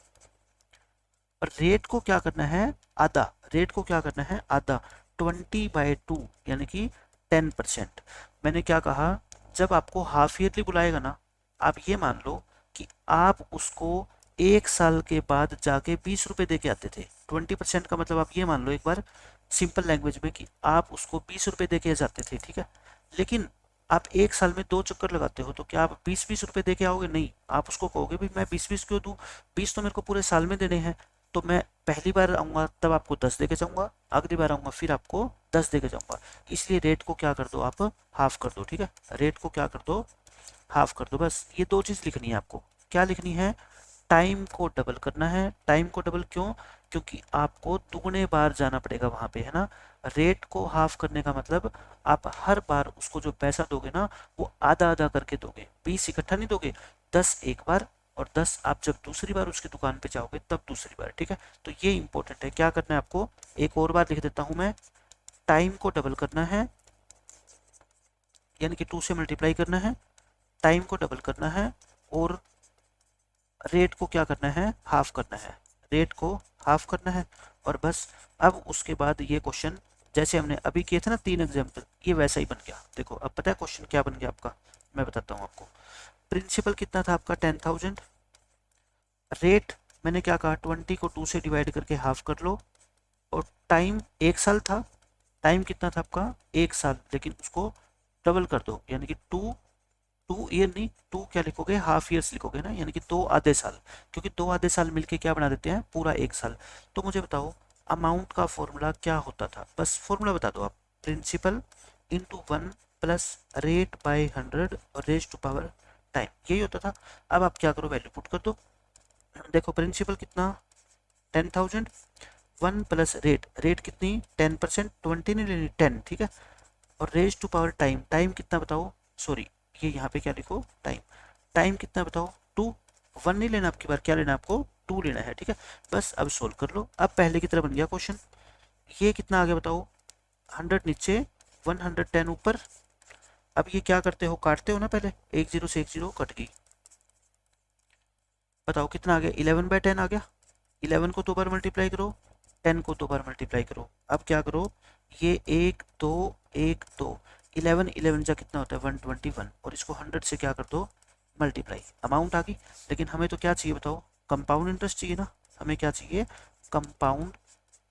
और रेट को क्या करना है, आधा। रेट को क्या करना है, आधा। 20/2 यानी कि 10%। मैंने क्या कहा, जब आपको हाफ ईयरली बुलाएगा ना आप ये मान लो कि आप उसको 1 साल के बाद जाके 20 रुपए दे के आते थे। 20% का मतलब आप ये मान लो एक बार सिंपल लैंग्वेज में कि आप उसको 20 रुपए दे के जाते थे, ठीक है। लेकिन आप 1 साल में 2 चक्कर लगाते हो, तो क्या आप 20-20 रुपए दे के आओगे? नहीं, आप उसको कहोगे भाई मैं 20-20 क्यों दूं, 20 तो मेरे को पूरे साल में देने हैं। तो मैं पहली बार आऊंगा तब आपको 10 दे के जाऊंगा, अगली बार आऊंगा फिर आपको 10 दे के जाऊंगा। इसलिए रेट को क्या कर दो, आप हाफ कर दो, ठीक है। रेट को क्या कर दो, हाफ कर दो। बस ये दो चीज लिखनी है आपको। क्या लिखनी है? टाइम को डबल करना है। टाइम को डबल क्यों? क्योंकि आपको दुगने बार जाना पड़ेगा वहां पे, है ना। रेट को हाफ करने का मतलब आप हर बार उसको जो पैसा दोगे ना वो आधा आधा करके दोगे, 20 इकट्ठा नहीं दोगे। 10 एक बार और 10 आप जब दूसरी बार उसकी दुकान पे जाओगे तब दूसरी बार, ठीक है। तो ये इंपॉर्टेंट है। क्या करना है आपको, एक और बार लिख देता हूं मैं। टाइम को डबल करना है, यानी कि 2 से मल्टीप्लाई करना है। टाइम को डबल करना है और रेट को क्या करना है, हाफ करना है। रेट को हाफ करना है और बस। अब उसके बाद ये क्वेश्चन जैसे हमने अभी किए थे ना 3 एग्जाम्पल, ये वैसा ही बन गया। देखो अब पता है क्वेश्चन क्या बन गया आपका, मैं बताता हूँ आपको। प्रिंसिपल कितना था आपका 10,000। रेट मैंने क्या कहा, 20 को 2 से डिवाइड करके हाफ कर लो। और टाइम 1 साल था। टाइम कितना था आपका 1 साल, लेकिन उसको डबल कर दो, यानी कि 2 ईयर नहीं, 2 क्या लिखोगे, हाफ ईयर्स लिखोगे ना, यानी कि 2 आधे साल। क्योंकि 2 आधे साल मिलके क्या बना देते हैं, पूरा 1 साल। तो मुझे बताओ अमाउंट का फॉर्मूला क्या होता था, बस फॉर्मूला बता दो आप। Principal into 1 plus rate by 100 और रेज टू पावर टाइम, यही होता था। अब आप क्या करो, वैल्यू पुट कर दो। देखो प्रिंसिपल कितना 10,000, 1 प्लस रेट, रेट कितनी 10%, 20 नहीं लेनी 10, ठीक है। और raise to power time, time कितना बताओ, सॉरी ये यहाँ पे क्या लिखो, टाइम। टाइम कितना बताओ 2, 1 नहीं लेना आपकी बार, क्या लेना आपको 2 लेना है, ठीक है। बस अब सोल्व कर लो। अब पहले की तरह बन गया क्वेश्चन। ये कितना आ गया बताओ, 100 नीचे 110 ऊपर। अब ये क्या करते हो, काटते हो ना पहले, एक जीरो से एक जीरो कट गई। बताओ कितना आ गया, 11/10 आ गया। 11 को 2 बार मल्टीप्लाई करो, 10 को 2 बार मल्टीप्लाई करो। अब क्या करो, ये 1 2 1 2, 11 11 जा कितना होता है 121, और इसको 100 से क्या कर दो मल्टीप्लाई, अमाउंट आ गई। लेकिन हमें तो क्या चाहिए बताओ, कंपाउंड इंटरेस्ट चाहिए ना। हमें क्या चाहिए, कंपाउंड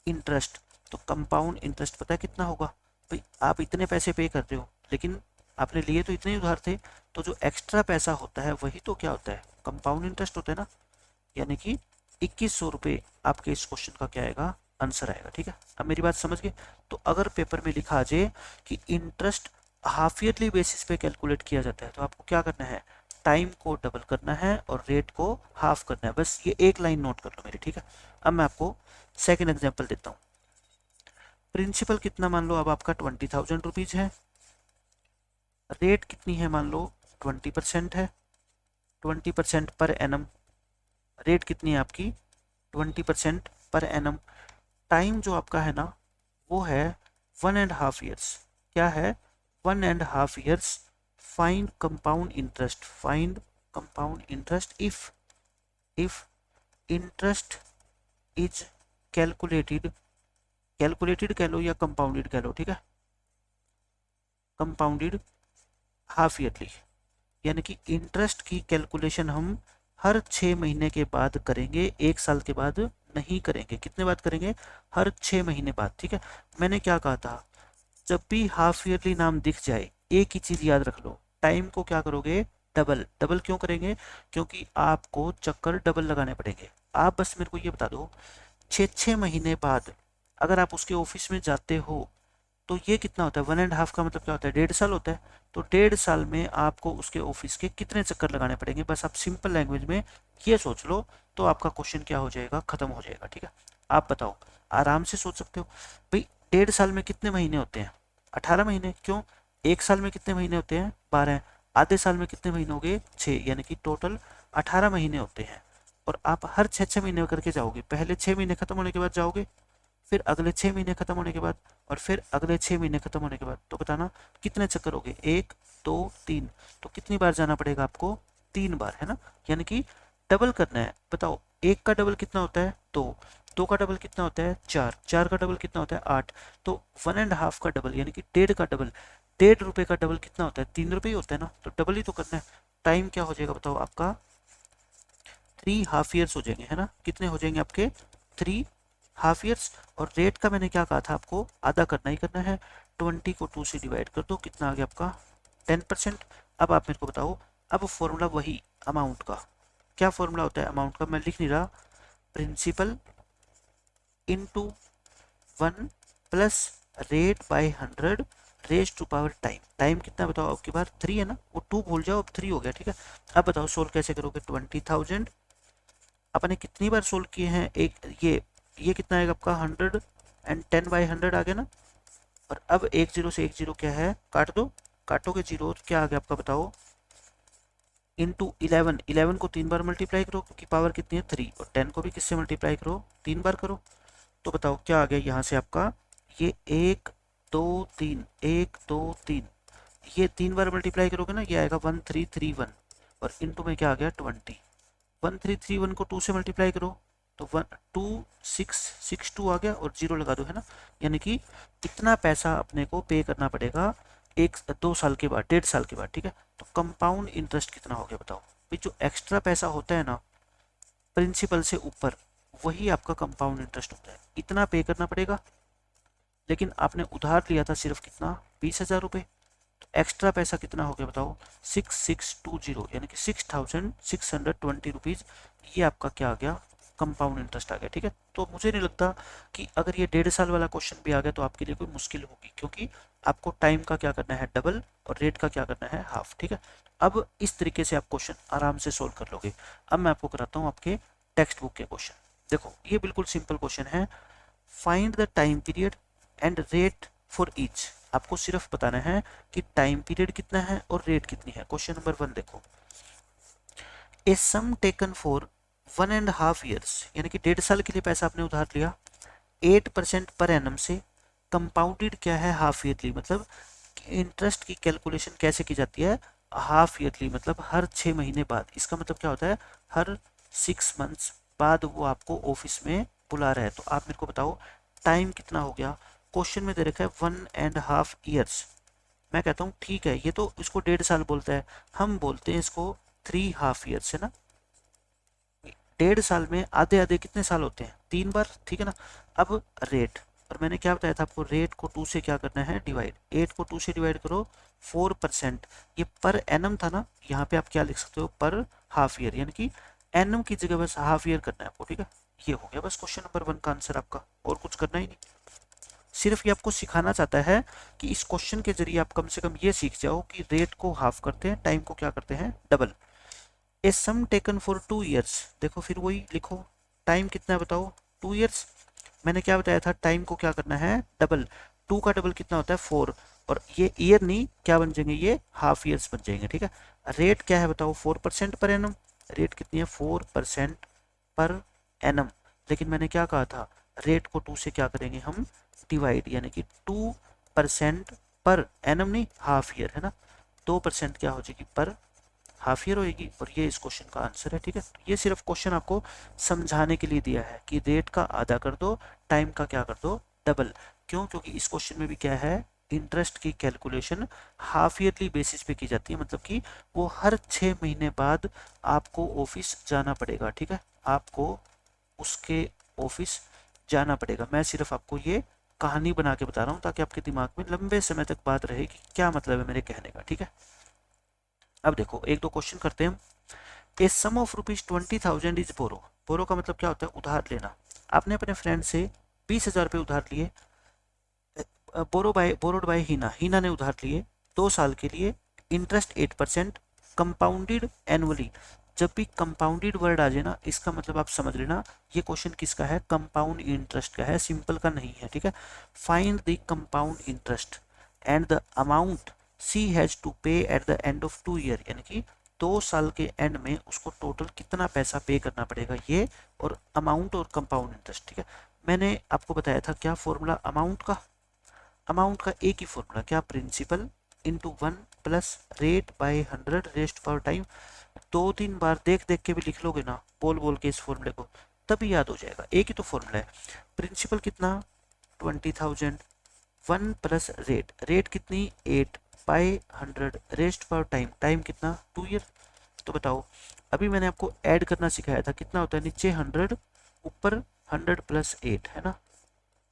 इंटरेस्ट। तो कंपाउंड इंटरेस्ट पता है कितना होगा भाई, आप इतने पैसे पे कर रहे हो लेकिन आपने लिए तो इतने ही उधार थे, तो जो एक्स्ट्रा पैसा होता है वही तो क्या होता है, कंपाउंड इंटरेस्ट होता है ना। यानी कि 2100 रुपये आपके इस क्वेश्चन का क्या आएगा, आंसर आएगा, ठीक है। अब मेरी बात समझ गए। तो अगर पेपर में लिखा आ जाए कि इंटरेस्ट हाफ ईयरली बेसिस पे कैलकुलेट किया जाता है, तो आपको क्या करना है, टाइम को डबल करना है और रेट को हाफ करना है। बस ये एक लाइन नोट कर लो मेरी, ठीक है। अब मैं आपको सेकेंड एग्जाम्पल देता हूँ। प्रिंसिपल कितना मान लो अब आपका 20,000 रुपीज है। रेट कितनी है मान लो 20% है, 20% पर एनम। रेट कितनी है आपकी 20% पर एनम। टाइम जो आपका है ना वो है 1.5 ईयर्स। क्या है 1.5 years. Find compound interest, find compound interest if interest is calculated, calculated कह लो या कंपाउंडेड कह लो, ठीक है। कंपाउंडेड हाफ ईयरली, यानी कि इंटरेस्ट की कैलकुलेशन हम हर 6 महीने के बाद करेंगे, 1 साल के बाद नहीं करेंगे। कितने बाद करेंगे, हर 6 महीने बाद, ठीक है। मैंने क्या कहा था, जब भी हाफ ईयरली नाम दिख जाए एक ही चीज याद रख लो, टाइम को क्या करोगे, डबल। डबल क्यों करेंगे, क्योंकि आपको चक्कर डबल लगाने पड़ेंगे। आप बस मेरे को ये बता दो 6 6 महीने बाद अगर आप उसके ऑफिस में जाते हो तो ये कितना होता है, 1.5 का मतलब क्या होता है, 1.5 साल होता है। तो 1.5 साल में आपको उसके ऑफिस के कितने चक्कर लगाने पड़ेंगे, बस आप सिंपल लैंग्वेज में ये सोच लो, तो आपका क्वेश्चन क्या हो जाएगा, खत्म हो जाएगा, ठीक है। आप बताओ, आराम से सोच सकते हो भाई। 1.5 साल में कितने महीने होते हैं, 18 महीने। क्यों, 1 साल में कितने महीने होते हैं, 12। आधे साल में कितने महीने हो गए, 6, यानी कि टोटल 18 महीने होते हैं। और आप हर 6 6 महीने करके जाओगे, पहले 6 महीने खत्म होने के बाद जाओगे, फिर अगले 6 महीने खत्म होने के बाद, और फिर अगले 6 महीने खत्म होने के बाद। तो बताना कितने चक्कर हो गए, 1 2 3। तो कितनी बार जाना पड़ेगा आपको, 3 बार, है ना। यानी कि डबल करना है। बताओ 1 का डबल कितना होता है, 2। 2 का डबल कितना होता है, 4। 4 का डबल कितना होता है, 8। तो 1.5 का डबल यानी कि 1.5 का डबल, 1.5 रुपए का डबल कितना होता है, 3 रुपये ही होता है ना। तो डबल ही तो करना है। टाइम क्या हो जाएगा बताओ आपका 3.5 ईयर्स हो जाएंगे, है ना। कितने हो जाएंगे आपके 3.5 ईयर्स। और रेट का मैंने क्या कहा था आपको, आधा करना ही करना है। 20 को 2 से डिवाइड कर दो, कितना आ गया आपका 10%। अब आप मेरे को बताओ, अब फॉर्मूला वही अमाउंट का, क्या फॉर्मूला होता है अमाउंट का, मैं लिख नहीं रहा, principal into 1 plus rate by 100 raise to power time. Time कितना बताओ आपकी बार 3 है ना, वो 2 भूल जाओ, अब 3 हो गया, ठीक है। अब बताओ सोल्व कैसे करोगे, 20,000 अपने कितनी बार सोल्व किए हैं, एक ये कितना आएगा आपका 110/100 आ गया ना। और अब एक जीरो से एक जीरो क्या है, काट दो, काटोगे जीरो, क्या आ गया आपका बताओ, इंटू 11, 11 को 3 बार मल्टीप्लाई करो क्योंकि पावर कितनी है 3, और 10 को भी किससे मल्टीप्लाई करो, 3 बार करो। तो बताओ क्या आ गया यहाँ से आपका, ये 1 2 3, 1 2 3, ये 3 बार मल्टीप्लाई करोगे ना, ये आएगा 1331, और इंटू में क्या आ गया 20। 1331 को 2 से मल्टीप्लाई करो तो 12662 आ गया, और जीरो लगा दो, है ना। यानी कि इतना पैसा अपने को पे करना पड़ेगा 2 साल के बाद, 1.5 साल के बाद, ठीक है। तो कंपाउंड इंटरेस्ट कितना हो गया बताओ भाई, जो एक्स्ट्रा पैसा होता है ना प्रिंसिपल से ऊपर, वही आपका कंपाउंड इंटरेस्ट होता है, इतना पे करना पड़ेगा। लेकिन आपने उधार लिया था सिर्फ कितना, 20,000 रुपये। तो एक्स्ट्रा पैसा कितना हो गया बताओ, 6620, यानी कि 6,620 रुपीज़। ये आपका क्या आ गया, कंपाउंड इंटरेस्ट आ गया, ठीक है। तो मुझे नहीं लगता कि अगर ये 1.5 साल वाला क्वेश्चन भी आ गया तो आपके लिए कोई मुश्किल होगी, क्योंकि आपको टाइम का क्या करना है डबल, और रेट का क्या करना है हाफ, ठीक है। अब इस तरीके से आप क्वेश्चन आराम से सोल्व कर लोगे। अब मैं आपको कराता हूँ आपके टेक्स्ट बुक के क्वेश्चन। देखो ये बिल्कुल सिंपल क्वेश्चन है, find the time period and rate for each. आपको सिर्फ बताना है कि टाइम पीरियड कितना है और रेट कितनी है। क्वेश्चन नंबर 1 देखो, ए सम टेकन फॉर 1.5 ईयर्स, यानी कि 1.5 साल के लिए पैसा आपने उधार लिया, 8% पर एनम से, कंपाउंडेड क्या है हाफ ईयरली, मतलब इंटरेस्ट की कैलकुलेशन कैसे की जाती है, हाफ ईयरली मतलब हर 6 महीने बाद। इसका मतलब क्या होता है, हर 6 मंथ्स बाद वो आपको ऑफिस में बुला रहा है। तो आप मेरे को बताओ टाइम कितना हो गया, क्वेश्चन में दे रखा है 1.5 ईयर्स। मैं कहता हूँ ठीक है, ये तो इसको 1.5 साल बोलता है, हम बोलते हैं इसको 3.5 ईयर्स, है ना। 1.5 साल में आधे आधे कितने साल होते हैं, 3 बार, ठीक है ना। अब रेट, और मैंने क्या बताया था आपको, रेट को 2 से क्या करना है डिवाइड, 8 को 2 से डिवाइड करो 4%। ये पर एनम था ना, यहाँ पे आप क्या लिख सकते हो, पर हाफ ईयर, यानी कि एनम की जगह बस हाफ ईयर करना है आपको, ठीक है। ये हो गया बस क्वेश्चन नंबर 1 का आंसर आपका, और कुछ करना ही नहीं। सिर्फ ये आपको सिखाना चाहता है कि इस क्वेश्चन के जरिए आप कम से कम ये सीख जाओ कि रेट को हाफ करते हैं, टाइम को क्या करते हैं double. A sum taken for 2 years, देखो फिर वही लिखो, टाइम कितना है बताओ 2 ईयर्स। मैंने क्या बताया था, टाइम को क्या करना है डबल, 2 का डबल कितना होता है 4, और ये ईयर नहीं क्या बन जाएंगे, ये हाफ ईयर्स बन जाएंगे, ठीक है। रेट क्या है बताओ 4% पर एनम, रेट कितनी है 4% पर एनम। लेकिन मैंने क्या कहा था, रेट को 2 से क्या करेंगे हम डिवाइड, यानी कि 2% पर एनम नहीं हाफ ईयर, है ना। 2% क्या हो जाएगी पर हाफ ईयर होएगी, और ये इस क्वेश्चन का आंसर है, ठीक है। तो ये सिर्फ क्वेश्चन आपको समझाने के लिए दिया है कि रेट का आधा कर दो, टाइम का क्या कर दो डबल। क्यों, क्योंकि इस क्वेश्चन में भी क्या है, इंटरेस्ट की कैलकुलेशन हाफ ईयरली बेसिस पे की जाती है, मतलब कि वो हर 6 महीने बाद आपको ऑफिस जाना पड़ेगा, ठीक है। आपको उसके ऑफिस जाना पड़ेगा। मैं सिर्फ आपको ये कहानी बना के बता रहा हूँ ताकि आपके दिमाग में लंबे समय तक बात रहे कि क्या मतलब है मेरे कहने का, ठीक है। अब देखो एक दो क्वेश्चन करते हैं हम। ए सम ऑफ ₹20,000 इज बोरो, बोरो का मतलब क्या होता है उधार लेना। आपने अपने फ्रेंड से 20,000 रुपये उधार लिए, बोरोड बाय हीना, हीना ने उधार लिए 2 साल के लिए, इंटरेस्ट 8%, कंपाउंडेड एनुअली। जब भी कंपाउंडेड वर्ड आ जाए ना, इसका मतलब आप समझ लेना ये क्वेश्चन किसका है, कंपाउंड इंटरेस्ट का है, सिंपल का नहीं है, ठीक है। Find the compound interest and the amount she has to pay at the end of 2 year, यानी कि 2 साल के एंड में उसको टोटल कितना पैसा पे करना पड़ेगा, ये और अमाउंट और कंपाउंड इंटरेस्ट, ठीक है। मैंने आपको बताया था क्या फॉर्मूला अमाउंट का एक ही फॉर्मूला क्या, principal into 1 plus rate by 100 raised power time. 2-3 बार देख देख के भी लिख लोगे ना, बोल बोल के इस फॉर्मूले को, तभी याद हो जाएगा। एक ही तो फॉर्मूला है, प्रिंसिपल कितना 20,000, 1 प्लस रेट, रेट कितनी 8 by 100 raised power time, time कितना 2 ईयर। तो बताओ, अभी मैंने आपको ऐड करना सिखाया था, कितना होता है, नीचे 100 ऊपर 100 प्लस 8 है ना।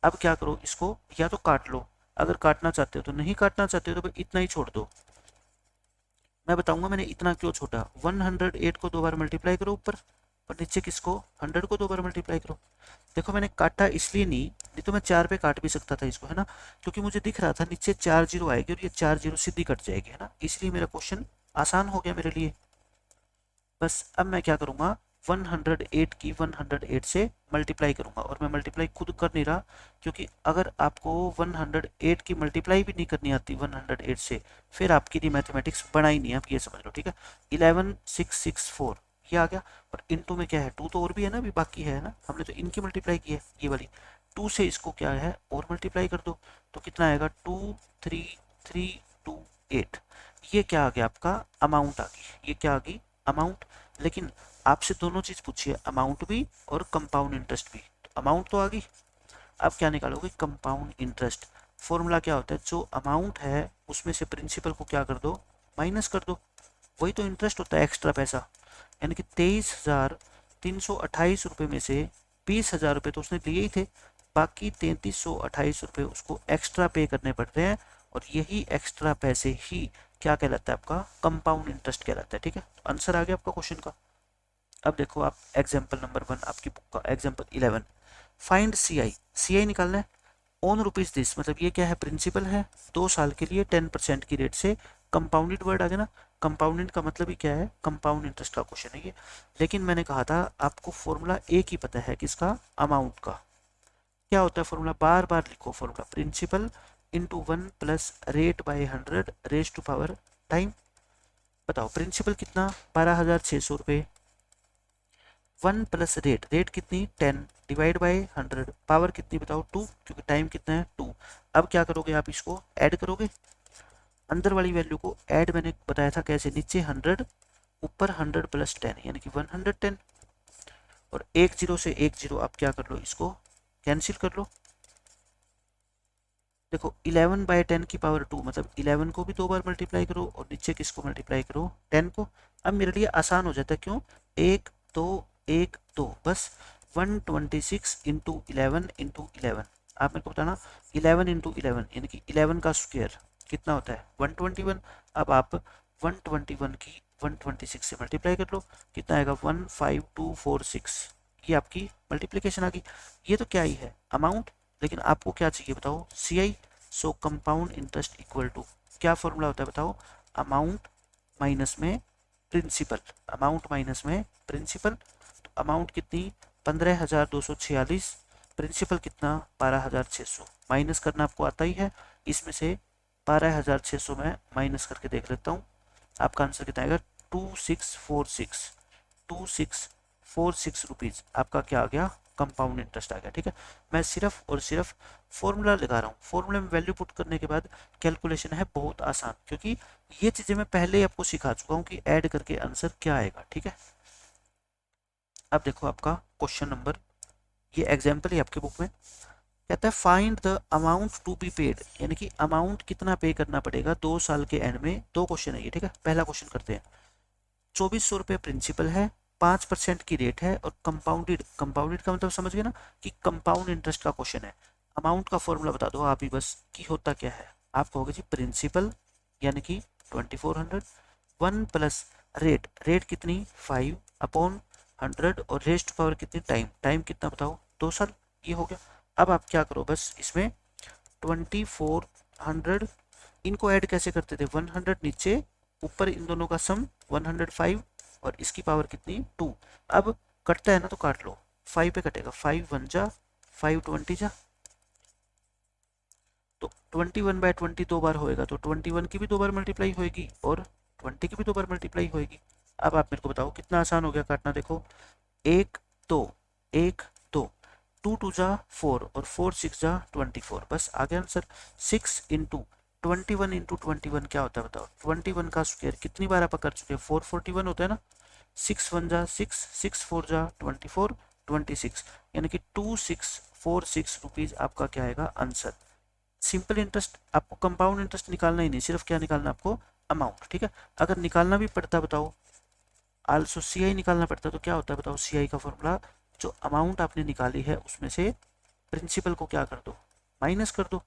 अब क्या करो, इसको या तो काट लो, अगर काटना चाहते हो तो, नहीं काटना चाहते हो तो भाई इतना ही छोड़ दो। मैं बताऊंगा मैंने इतना क्यों छोड़ा। 108 को 2 बार मल्टीप्लाई करो ऊपर, और नीचे किसको, 100 को 2 बार मल्टीप्लाई करो। देखो मैंने काटा इसलिए नहीं तो मैं 4 पे काट भी सकता था इसको, है ना, क्योंकि मुझे दिख रहा था नीचे 4 जीरो आएगी और ये 4 जीरो सीधी कट जाएगी, है ना, इसलिए मेरा क्वेश्चन आसान हो गया मेरे लिए। बस अब मैं क्या करूंगा, 108 की 108 से मल्टीप्लाई करूंगा, और मैं मल्टीप्लाई खुद कर नहीं रहा, क्योंकि अगर आपको 108 की मल्टीप्लाई भी नहीं करनी आती 108 से, फिर आपकी दी मैथमेटिक्स बना ही नहीं है, आप ये समझ लो, ठीक है। 11664 ये आ गया, और इनटू में क्या है, 2 तो और भी है ना, अभी बाकी है ना, हमने तो इनकी मल्टीप्लाई की है ये वाली, 2 से इसको क्या है और मल्टीप्लाई कर दो, तो कितना आएगा, 23328। ये क्या आ गया, आपका अमाउंट आ गई, ये क्या आ गई, अमाउंट। लेकिन आपसे दोनों चीज पूछिए, अमाउंट भी और कंपाउंड इंटरेस्ट भी, तो अमाउंट तो आ गई। अब क्या निकालोगे, कंपाउंड इंटरेस्ट। फॉर्मूला क्या होता है, जो अमाउंट है उसमें से प्रिंसिपल को क्या कर दो, माइनस कर दो, वही तो इंटरेस्ट होता है, एक्स्ट्रा पैसा। यानी कि 23,328 रुपये में से 20,000 रुपये तो उसने लिए ही थे, बाकी 3,328 रुपये उसको एक्स्ट्रा पे करने पड़ रहे हैं, और यही एक्स्ट्रा पैसे ही क्या कहलाता है, आपका कंपाउंड इंटरेस्ट कहलाता है, ठीक है। तो आंसर आ गया आपका क्वेश्चन का। अब देखो आप एग्जाम्पल नंबर 1 आपकी बुक का एग्जाम्पल 11, फाइंड सी आई निकालना है ऑन रुपीज दिस, मतलब ये क्या है, प्रिंसिपल है, 2 साल के लिए 10% की रेट से, कंपाउंडेड वर्ड आ गया ना, कंपाउंडेड का मतलब ही क्या है, कंपाउंड इंटरेस्ट का क्वेश्चन है ये। लेकिन मैंने कहा था आपको फॉर्मूला एक ही पता है किसका, अमाउंट का। क्या होता है फॉर्मूला, बार बार लिखो formula, principal into 1 plus rate by 100 raise to power time. बताओ प्रिंसिपल कितना, 12,600 रुपये, 1 प्लस रेट, रेट कितनी 10 डिवाइड बाय 100, पावर कितनी बताओ 2, क्योंकि टाइम कितना है 2। अब क्या करोगे, आप इसको ऐड करोगे, अंदर वाली वैल्यू को ऐड मैंने बताया था कैसे, नीचे 100 ऊपर 100 प्लस 10 यानी कि 110, और एक जीरो से एक जीरो आप क्या कर लो, इसको कैंसिल कर लो। देखो 11 बाय 10 की पावर 2, मतलब 11 को भी 2 बार मल्टीप्लाई करो, और नीचे किसको मल्टीप्लाई करो, 10 को। अब मेरे लिए आसान हो जाता है, क्यों, 1 2 1 2, बस 126 इंटू 11 इंटू 11। आप मेरे को बताना 11 इंटू 11 यानी कि 11 का स्क्वायर कितना होता है, 121। अब आप 121 की 126 से मल्टीप्लाई कर लो, कितना आएगा, 15246। ये आपकी मल्टीप्लीकेशन आ गई। ये तो क्या ही है, अमाउंट। लेकिन आपको क्या चाहिए बताओ, C I. So compound interest equal to, क्या फॉर्मूला होता है बताओ, अमाउंट माइनस में प्रिंसिपल, अमाउंट माइनस में प्रिंसिपल। तो अमाउंट कितनी, 15,246, प्रिंसिपल कितना, 12,600। माइनस करना आपको आता ही है, इसमें से 12,600 में माइनस करके देख लेता हूँ, आपका आंसर कितना आएगा, 2646 रुपीज आपका क्या आ गया, कंपाउंड इंटरेस्ट आ गया, ठीक है। मैं सिर्फ और सिर्फ फॉर्मूला लगा रहा हूँ, फॉर्मूले में वैल्यू पुट करने के बाद कैलकुलेशन है बहुत आसान, क्योंकि ये चीजें मैं पहले ही आपको सिखा चुका हूँ कि ऐड करके आंसर क्या आएगा, ठीक है। अब देखो आपका क्वेश्चन नंबर, ये एग्जाम्पल ही आपके बुक में कहता है, find the amount to be paid, यानी कि अमाउंट कितना पे करना पड़ेगा 2 साल के एंड में। दो क्वेश्चन है ये, ठीक है। पहला क्वेश्चन करते हैं, 2400 रुपये प्रिंसिपल है, 5% की रेट है, और कंपाउंडेड, कंपाउंडेड का मतलब समझ गए ना कि कंपाउंड इंटरेस्ट का क्वेश्चन है। अमाउंट का फॉर्मूला बता दो आप ही बस कि होता क्या है। आप कहोगे जी प्रिंसिपल यानी कि 2400, 1 प्लस रेट, रेट कितनी 5 अपॉन 100, और रेस्ट पावर कितनी, टाइम, टाइम कितना बताओ 2 साल। ये हो गया। अब आप क्या करो, बस इसमें 2400, इनको ऐड कैसे करते थे, 100 नीचे, ऊपर इन दोनों का सम 105, और इसकी पावर कितनी 2। अब कटता है ना तो काट लो, 5 पे कटेगा, 5 1 जा 5 20 जा, तो 21/20 2 बार होएगा, तो 21 की भी 2 बार मल्टीप्लाई होएगी, और 20 की भी 2 बार मल्टीप्लाई होएगी। अब आप मेरे को बताओ कितना आसान हो गया काटना, देखो 1 2 1 2, 2 2 जा 4, और 4 6 जा 24, बस आ गया आंसर। 6 इंटू 21 इंटू 21 क्या होता है बताओ, 21 का स्क्वायर कितनी बार आप कर चुके हैं, 441 होता है ना। 6 1 जा 6, 6 4 जा 24, 26, यानी कि 2646 रुपीज आपका क्या आएगा आंसर। सिंपल इंटरेस्ट, आपको कंपाउंड इंटरेस्ट निकालना ही नहीं, सिर्फ क्या निकालना आपको, अमाउंट, ठीक है। अगर निकालना भी पड़ता बताओ आल्सो सी आई निकालना पड़ता है। तो क्या होता है बताओ, सी आई का फॉर्मूला, जो अमाउंट आपने निकाली है उसमें से प्रिंसिपल को क्या कर दो, माइनस कर दो।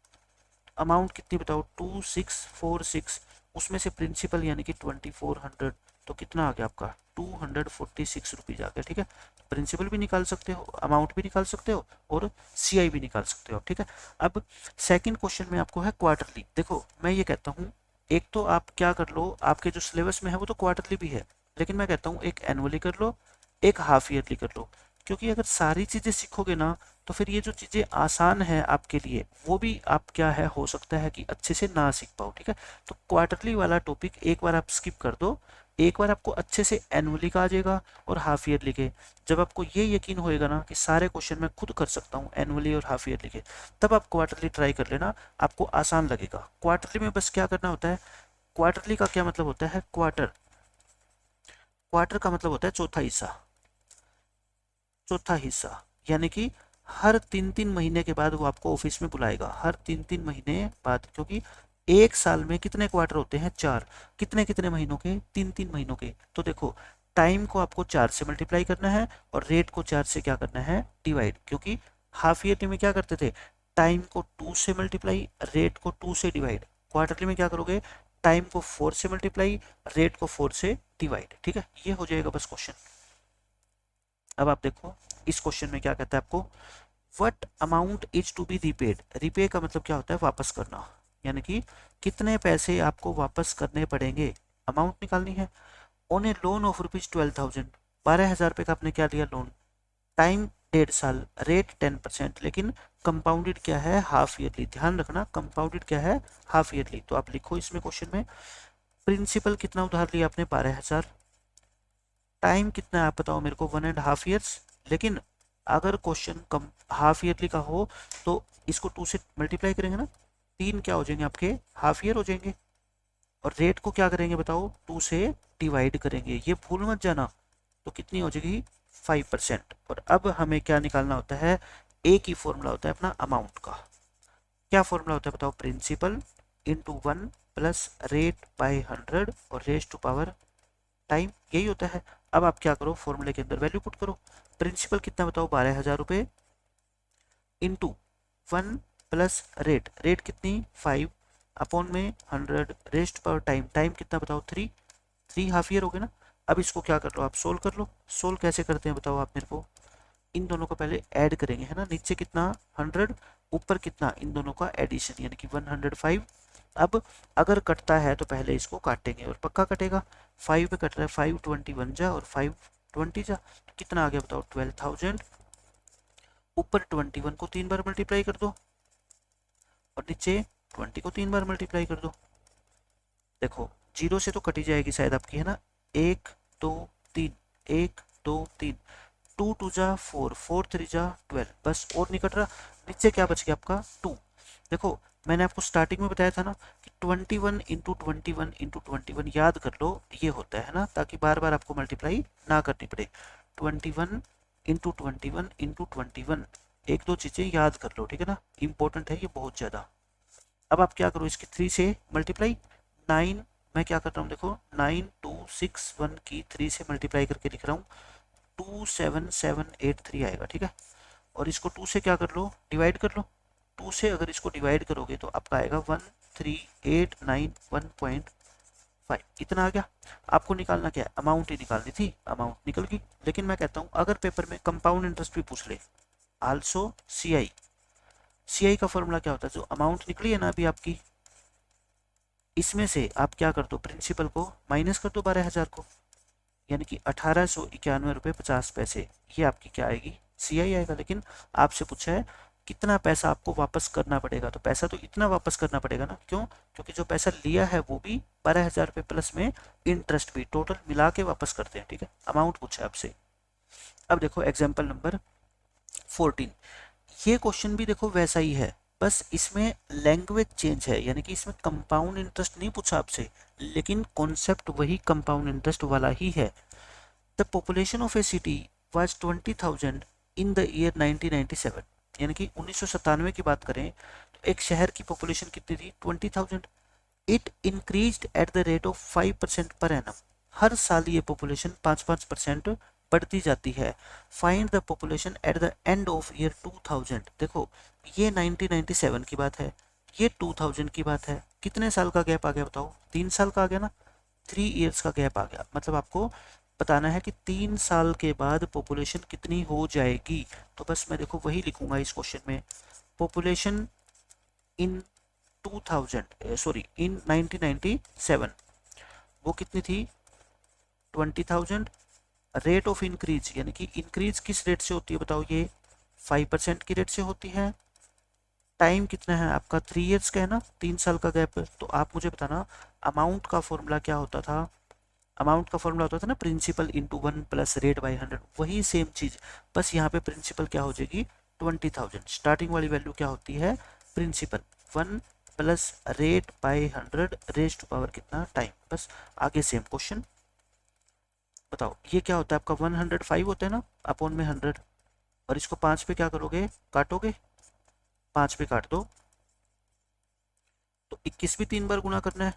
अमाउंट कितनी बताओ, 2646, उसमें से प्रिंसिपल यानी कि 2400, तो कितना आ गया आपका 246 रुपीज आ गया। ठीक है, प्रिंसिपल भी निकाल सकते हो, अमाउंट भी निकाल सकते हो और सीआई भी निकाल सकते हो। ठीक है, अब सेकंड क्वेश्चन में आपको है क्वार्टरली। देखो मैं ये कहता हूँ, एक तो आप क्या कर लो, आपके जो सिलेबस में है वो तो क्वार्टरली भी है, लेकिन मैं कहता हूँ एक एनुअली कर लो, एक हाफ ईयरली कर लो। क्योंकि अगर सारी चीजें सीखोगे ना, तो फिर ये जो चीजें आसान है आपके लिए वो भी आप क्या है, हो सकता है कि अच्छे से ना सीख पाओ। ठीक है, तो क्वार्टरली वाला टॉपिक एक बार आप स्किप कर दो, एक बार आपको अच्छे से एनुअली का आ जाएगा और हाफ ईयरली के। जब आपको ये यकीन होएगा ना कि सारे क्वेश्चन मैं खुद कर सकता हूँ एनुअली और हाफ ईयरली के, तब आप क्वार्टरली ट्राई कर लेना, आपको आसान लगेगा। क्वार्टरली में बस क्या करना होता है, क्वार्टरली का क्या मतलब होता है, क्वार्टर, क्वार्टर का मतलब होता है चौथा हिस्सा, चौथा हिस्सा, यानी कि हर 3-3 महीने के बाद वो आपको ऑफिस में बुलाएगा, हर 3-3 महीने बाद। क्योंकि एक साल में कितने क्वार्टर होते हैं, 4, कितने कितने महीनों के, 3-3 महीनों के। तो देखो टाइम को आपको 4 से मल्टीप्लाई करना है और रेट को 4 से क्या करना है, डिवाइड। क्योंकि हाफ ईयरली में क्या करते थे, टाइम को 2 से मल्टीप्लाई, रेट को 2 से डिवाइड। क्वार्टरली में क्या करोगे, टाइम को 4 से मल्टीप्लाई, रेट को 4 से डिवाइड। ठीक है, ये हो जाएगा बस क्वेश्चन। अब आप देखो इस क्वेश्चन में क्या कहता है आपको, what amount is to be repaid. Repay का मतलब क्या होता है, वापस करना, यानी कि कितने पैसे आपको वापस करने पड़ेंगे, अमाउंट निकालनी है। On A loan of rupees 12,000, 12,000 रुपये का आपने क्या लिया लोन, टाइम 1.5 साल, रेट 10%, लेकिन कंपाउंडेड क्या है, हाफ ईयरली। ध्यान रखना कंपाउंडेड क्या है, हाफ ईयरली। तो आप लिखो इसमें क्वेश्चन में, प्रिंसिपल कितना उधार लिया आपने, 12,000, टाइम कितना है आप बताओ मेरे को, 1.5 ईयर्स। लेकिन अगर क्वेश्चन कम हाफ ईयरली का हो तो इसको 2 से मल्टीप्लाई करेंगे ना, 3 क्या हो जाएंगे आपके, हाफ ईयर हो जाएंगे। और रेट को क्या करेंगे बताओ, 2 से डिवाइड करेंगे, ये भूल मत जाना। तो कितनी हो जाएगी, 5%। और अब हमें क्या निकालना होता है, एक ही फॉर्मूला होता है अपना अमाउंट का। क्या फॉर्मूला होता है बताओ, principal into 1 plus rate by 100 और रेस टू पावर टाइम, यही होता है। अब आप क्या करो, फॉर्मूले के अंदर वैल्यू पुट करो। प्रिंसिपल कितना बताओ, 12,000 रुपये, इंटू 1 प्लस रेट, रेट कितनी 5 अपॉन में 100, रेस्ट पर टाइम, टाइम कितना बताओ 3, 3 हाफ ईयर हो गए ना। अब इसको क्या कर लो, आप सोल्व कर लो। सोल्व कैसे करते हैं बताओ आप मेरे को, इन दोनों को पहले ऐड करेंगे है ना, नीचे कितना 100, ऊपर कितना, इन दोनों का एडिशन यानी कि 105। अब अगर कटता है तो पहले इसको काटेंगे और पक्का कटेगा, 5 पे कट रहा है, 521 जा और 520 जा, तो कितना आ गया बताओ 12,000। ऊपर 21 को 3 बार मल्टीप्लाई कर दो और नीचे 20 को 3 बार मल्टीप्लाई कर दो। देखो जीरो से तो कटी जाएगी शायद आपकी है ना, 1 2 3, 1 2 3, 2 2 जा 4, 4 3 जा 12, बस और नहीं कट रहा। नीचे क्या बच गया आपका 2। देखो मैंने आपको स्टार्टिंग में बताया था ना कि 21 इंटू 21 इंटू 21 याद कर लो, ये होता है ना, ताकि बार बार आपको मल्टीप्लाई ना करनी पड़े। 21 इंटू 21 इंटू 21, एक दो चीजें याद कर लो, ठीक है ना, इंपॉर्टेंट है ये बहुत ज्यादा। अब आप क्या करो, इसकी 3 से मल्टीप्लाई, 9, मैं क्या कर रहा हूँ देखो, 9261 की 3 से मल्टीप्लाई करके लिख रहा हूँ, 27783 आएगा। ठीक है, और इसको 2 से क्या कर लो, डिवाइड कर लो। 2 से अगर इसको डिवाइड करोगे तो आपका आएगा 13891.5, इतना आ गया। आपको निकालना क्या है, अमाउंट ही निकालनी थी, अमाउंट निकल गई। लेकिन मैं कहता हूँ अगर पेपर में कंपाउंड इंटरेस्ट भी पूछ ले, आल्सो सीआई, सीआई का फॉर्मूला क्या होता है, जो अमाउंट निकली है ना अभी आपकी, इसमें से आप क्या कर दो, प्रिंसिपल को माइनस कर दो 12,000 को, यानी कि 1891 रुपये 50 पैसे, ये आपकी क्या आएगी, सीआई आएगा। लेकिन आपसे पूछा है कितना पैसा आपको वापस करना पड़ेगा, तो पैसा तो इतना वापस करना पड़ेगा ना, क्यों, क्योंकि जो पैसा लिया है वो भी 12,000 रुपये प्लस में इंटरेस्ट भी, टोटल मिला के वापस करते हैं। ठीक है, अमाउंट पूछा है आपसे। अब देखो एग्जाम्पल नंबर 14, ये क्वेश्चन भी देखो वैसा ही है, बस इसमें लैंग्वेज चेंज है, यानी कि इसमें कंपाउंड इंटरेस्ट नहीं पूछा आपसे, लेकिन कॉन्सेप्ट वही कंपाउंड इंटरेस्ट वाला ही है। The population of A city was 20,000 in the year 1997, यानी कि 1997 की बात करें तो एक शहर की पॉपुलेशन कितनी थी, 20,000। It increased at the rate of 5% per annum, हर साल ये पॉपुलेशन 5-5% बढ़ती जाती है। Find the population at the end of year 2000। देखो ये 1997 की बात है, ये 2000 की बात है, कितने साल का गैप आ गया बताओ? 3 साल का आ गया ना, 3 इयर्स का गैप आ गया। मतलब आपको बताना है कि 3 साल के बाद पॉपुलेशन कितनी हो जाएगी। तो बस मैं देखो वही लिखूंगा इस क्वेश्चन में, पॉपुलेशन इन 2000 सॉरी इन 1997 वो कितनी थी? 20,000। रेट ऑफ इंक्रीज यानी कि इंक्रीज किस रेट से होती है बताओ? ये 5% की रेट से होती है। टाइम कितना है आपका? 3 इयर्स का है ना, 3 साल का गैप। तो आप मुझे बताना अमाउंट का फॉर्मूला क्या होता था? अमाउंट का फॉर्मूला होता था ना principal into 1 plus rate by 100। वही सेम चीज, बस यहाँ पे प्रिंसिपल क्या हो जाएगी? 20,000। स्टार्टिंग वाली वैल्यू क्या होती है? Principal 1 plus rate by 100 raise to power कितना? टाइम। बस आगे सेम क्वेश्चन। बताओ ये क्या होता है आपका? 105 होता है ना अपॉन में 100, और इसको 5 पे क्या करोगे? काटोगे। 5 पे काट दो तो 21 भी 3 बार गुना करना है,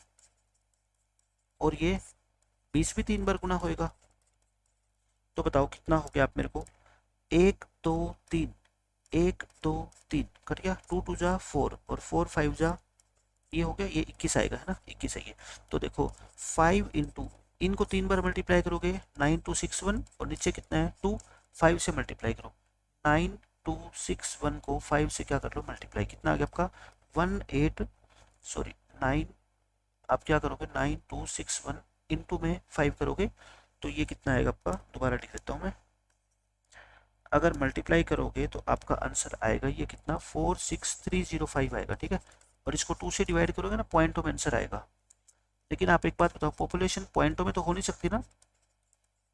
और ये 20 भी 3 बार गुना होएगा। तो बताओ कितना हो गया आप मेरे को? 1 2 3, 1 2 3 कट गया, 2 2 जा 4 और 4 5 जा, ये हो गया, ये 21 आएगा है ना, 21 है ये। तो देखो 5 इंटू, इनको 3 बार मल्टीप्लाई करोगे 9261, और नीचे कितना है 2, 5 से मल्टीप्लाई करो 9261 को 5 से क्या कर लो? मल्टीप्लाई। कितना आ गया आपका? 18 सॉरी 9, आप क्या करोगे? 9261 इंटू में 5 करोगे तो ये कितना आएगा आपका? दोबारा लिख देता हूँ मैं, अगर मल्टीप्लाई करोगे तो आपका आंसर आएगा ये कितना? 46305 आएगा, ठीक है। और इसको 2 से डिवाइड करोगे ना, पॉइंटों में आंसर आएगा। लेकिन आप एक बात बताओ, पॉपुलेशन पॉइंटों में तो हो नहीं सकती ना,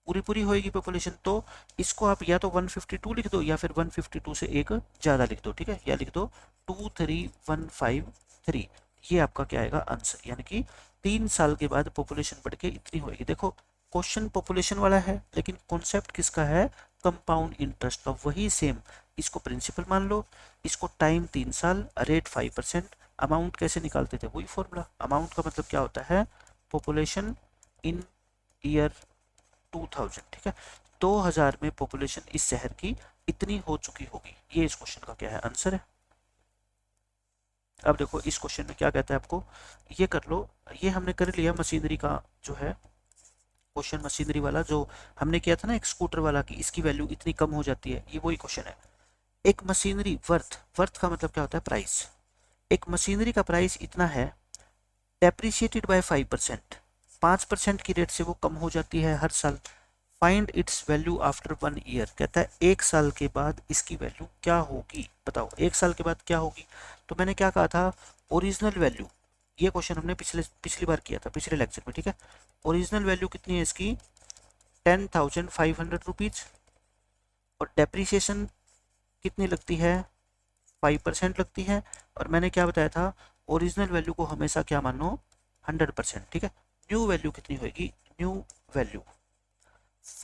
पूरी पूरी होएगी पॉपुलेशन। तो इसको आप या तो 152 लिख दो या फिर 152 से एक ज़्यादा लिख दो, ठीक है, या लिख दो 23153। ये आपका क्या आएगा? आंसर। यानी कि 3 साल के बाद पॉपुलेशन बढ़ के इतनी होएगी। देखो क्वेश्चन पॉपुलेशन वाला है, लेकिन कॉन्सेप्ट किसका है? कंपाउंड इंटरेस्ट का। वही सेम, इसको प्रिंसिपल मान लो, इसको टाइम 3 साल, रेट 5%। अमाउंट कैसे निकालते थे? वही फॉर्मूला। अमाउंट का मतलब क्या होता है? पॉपुलेशन इन ईयर 2000, ठीक है। 2000 में पॉपुलेशन इस शहर की इतनी हो चुकी होगी। ये इस क्वेश्चन का क्या है? आंसर है। अब देखो इस क्वेश्चन में क्या कहता है आपको, ये कर लो। ये हमने कर लिया मशीनरी का जो है क्वेश्चन, मशीनरी वाला जो हमने किया था ना एक स्कूटर वाला, की इसकी वैल्यू इतनी कम हो जाती है, ये वही क्वेश्चन है। एक मशीनरी वर्थ, वर्थ का मतलब क्या होता है? प्राइस। एक मशीनरी का प्राइस इतना है, डेप्रिशिएटेड बाय 5%, 5% की रेट से वो कम हो जाती है हर साल। Find its value after 1 year. कहता है 1 साल के बाद इसकी वैल्यू क्या होगी? बताओ 1 साल के बाद क्या होगी? तो मैंने क्या कहा था? ओरिजिनल वैल्यू, ये क्वेश्चन हमने पिछली बार किया था, पिछले लेक्चर में, ठीक है। ओरिजिनल वैल्यू कितनी है इसकी? 10,500 रुपीज। और डेप्रिसिएशन कितनी लगती है? 5% लगती है। और मैंने क्या बताया था? ओरिजिनल वैल्यू को हमेशा क्या मानो? 100%, ठीक है। न्यू वैल्यू कितनी होगी? न्यू वैल्यू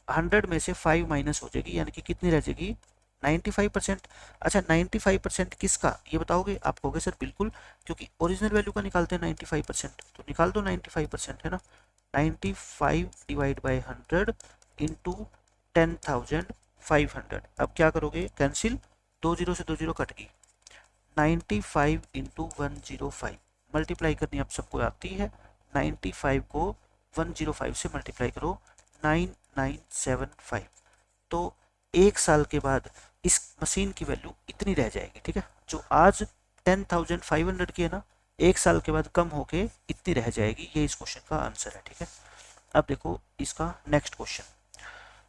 100 में से 5 माइनस हो जाएगी, यानी कि कितनी रह जाएगी? 95%। अच्छा 95% किसका, ये बताओगे? आप कहोगे सर बिल्कुल, क्योंकि ओरिजिनल वैल्यू का निकालते हैं 95%, तो निकाल दो 95%, है ना। 95 डिवाइड बाई 100 इंटू 10,500। अब क्या करोगे? कैंसिल, 2 जीरो से 2 जीरो कट गई। 95 इंटू 105 मल्टीप्लाई करनी आप सबको आती है। 95 को 105 से मल्टीप्लाई करो, 9975। तो 1 साल के बाद इस मशीन की वैल्यू इतनी रह जाएगी, ठीक है। जो आज 10,500 की है ना, 1 साल के बाद कम होके इतनी रह जाएगी। ये इस क्वेश्चन का आंसर है, ठीक है। अब देखो इसका next question,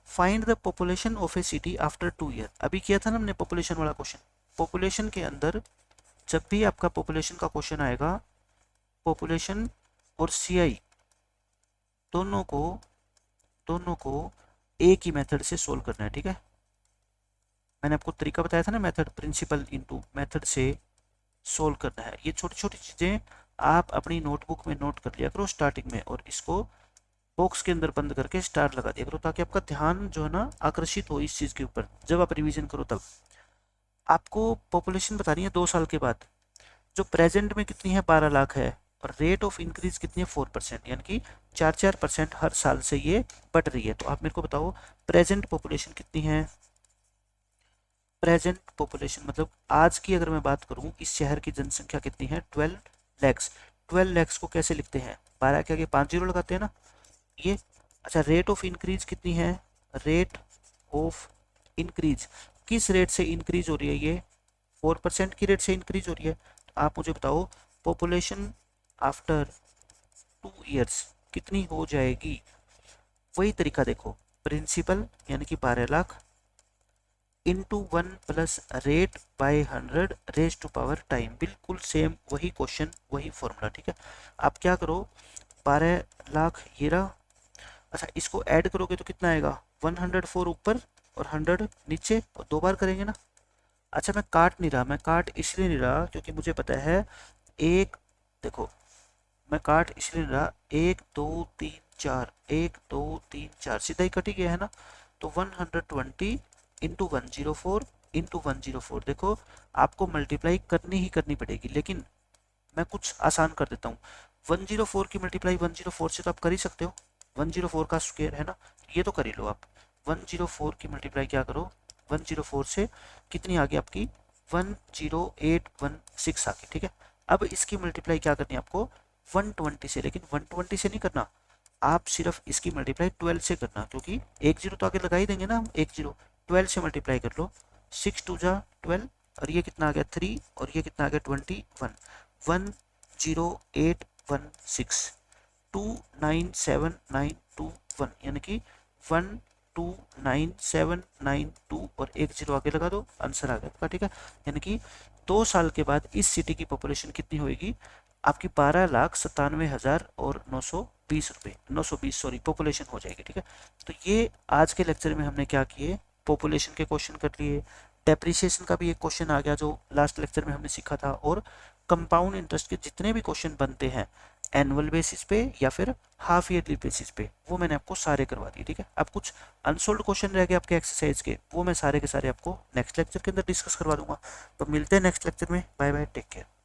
find the population of A city after 2 year. अभी किया था ना हमने पॉपुलेशन वाला क्वेश्चन। पॉपुलेशन के अंदर जब भी आपका पॉपुलेशन का क्वेश्चन आएगा, पॉपुलेशन और सीआई दोनों को एक ही मेथड से सोल्व करना है, ठीक है। मैंने आपको तरीका बताया था ना, मेथड प्रिंसिपल इनटू मेथड से सोल्व करना है। ये छोटी छोटी चीजें आप अपनी नोटबुक में नोट कर लिया करो स्टार्टिंग में, और इसको बॉक्स के अंदर बंद करके स्टार लगा दिया करो, ताकि आपका ध्यान जो है ना आकर्षित हो इस चीज के ऊपर जब आप रिवीजन करो तब। आपको पॉपुलेशन बतानी है 2 साल के बाद। जो प्रेजेंट में कितनी है? 12 लाख है। और रेट ऑफ इंक्रीज कितनी है 4%, यानी कि 4% हर साल से ये बढ़ रही है। तो आप मेरे को बताओ प्रेजेंट पॉपुलेशन कितनी है। प्रेजेंट पॉपुलेशन मतलब आज की अगर मैं बात करूं इस शहर की जनसंख्या कितनी है 12 लैक्स। 12 लैक्स को कैसे लिखते हैं, 12 के आगे 5 जीरो लगाते हैं ना ये। अच्छा रेट ऑफ इंक्रीज कितनी है, रेट ऑफ इंक्रीज किस रेट से इंक्रीज हो रही है, ये 4% की रेट से इंक्रीज हो रही है। तो आप मुझे बताओ पॉपुलेशन आफ्टर 2 ईयर्स कितनी हो जाएगी। वही तरीका देखो, प्रिंसिपल यानी कि 12 लाख इंटू 1 + रेट/100 रेज टू पावर टाइम, बिल्कुल सेम वही क्वेश्चन वही फॉर्मूला। ठीक है, आप क्या करो 12 लाख ये रहा। अच्छा इसको ऐड करोगे तो कितना आएगा 104 ऊपर और 100 नीचे, और 2 बार करेंगे ना। अच्छा मैं काट नहीं रहा, मैं काट इसलिए नहीं रहा क्योंकि मुझे पता है एक, देखो मैं काट इसलिए नहीं रहा, 1 2 3 4 1 2 3 4 सीधा ही कट ही गया है ना। तो 120 इंटू 104 इंटू 104, देखो आपको मल्टीप्लाई करनी ही करनी पड़ेगी, लेकिन मैं कुछ आसान कर देता हूँ। 104 की मल्टीप्लाई 104 से तो आप कर ही सकते हो, 104 का स्क्वायर है ना, ये तो कर ही लो आप। 104 की मल्टीप्लाई क्या करो 104 से, कितनी आ गई आपकी 10816 आ गई। ठीक है, अब इसकी मल्टीप्लाई क्या करनी है आपको 120 से, लेकिन 120 से नहीं करना, आप सिर्फ इसकी मल्टीप्लाई 12 से करना, क्योंकि एक जीरो तो आगे लगा ही देंगे ना हम, एक जीरो 12 से मल्टीप्लाई कर लो, 6 2 जा 12, और ये कितना आ गया 3, और ये कितना आ गया 21, 10816 297921, यानी कि 129792 और एक जीरो आगे लगा दो, आंसर आ गया। ठीक है, यानी कि 2 साल के बाद इस सिटी की पॉपुलेशन कितनी होगी आपकी 12,97,920 रुपये 920 सॉरी पॉपुलेशन हो जाएगी। ठीक है, तो ये आज के लेक्चर में हमने क्या किए, पॉपुलेशन के क्वेश्चन कर लिए, डेप्रिसिएशन का भी एक क्वेश्चन आ गया जो लास्ट लेक्चर में हमने सीखा था, और कंपाउंड इंटरेस्ट के जितने भी क्वेश्चन बनते हैं एनुअल बेसिस पे या फिर हाफ ईयरली बेसिस पे, वो मैंने आपको सारे करवा दिए। ठीक है, अब कुछ अनसोल्ड क्वेश्चन रह गए आपके एक्सरसाइज के, वो मैं सारे के सारे आपको नेक्स्ट लेक्चर के अंदर डिस्कस करवा दूंगा। तो मिलते हैं नेक्स्ट लेक्चर में, बाय बाय, टेक केयर।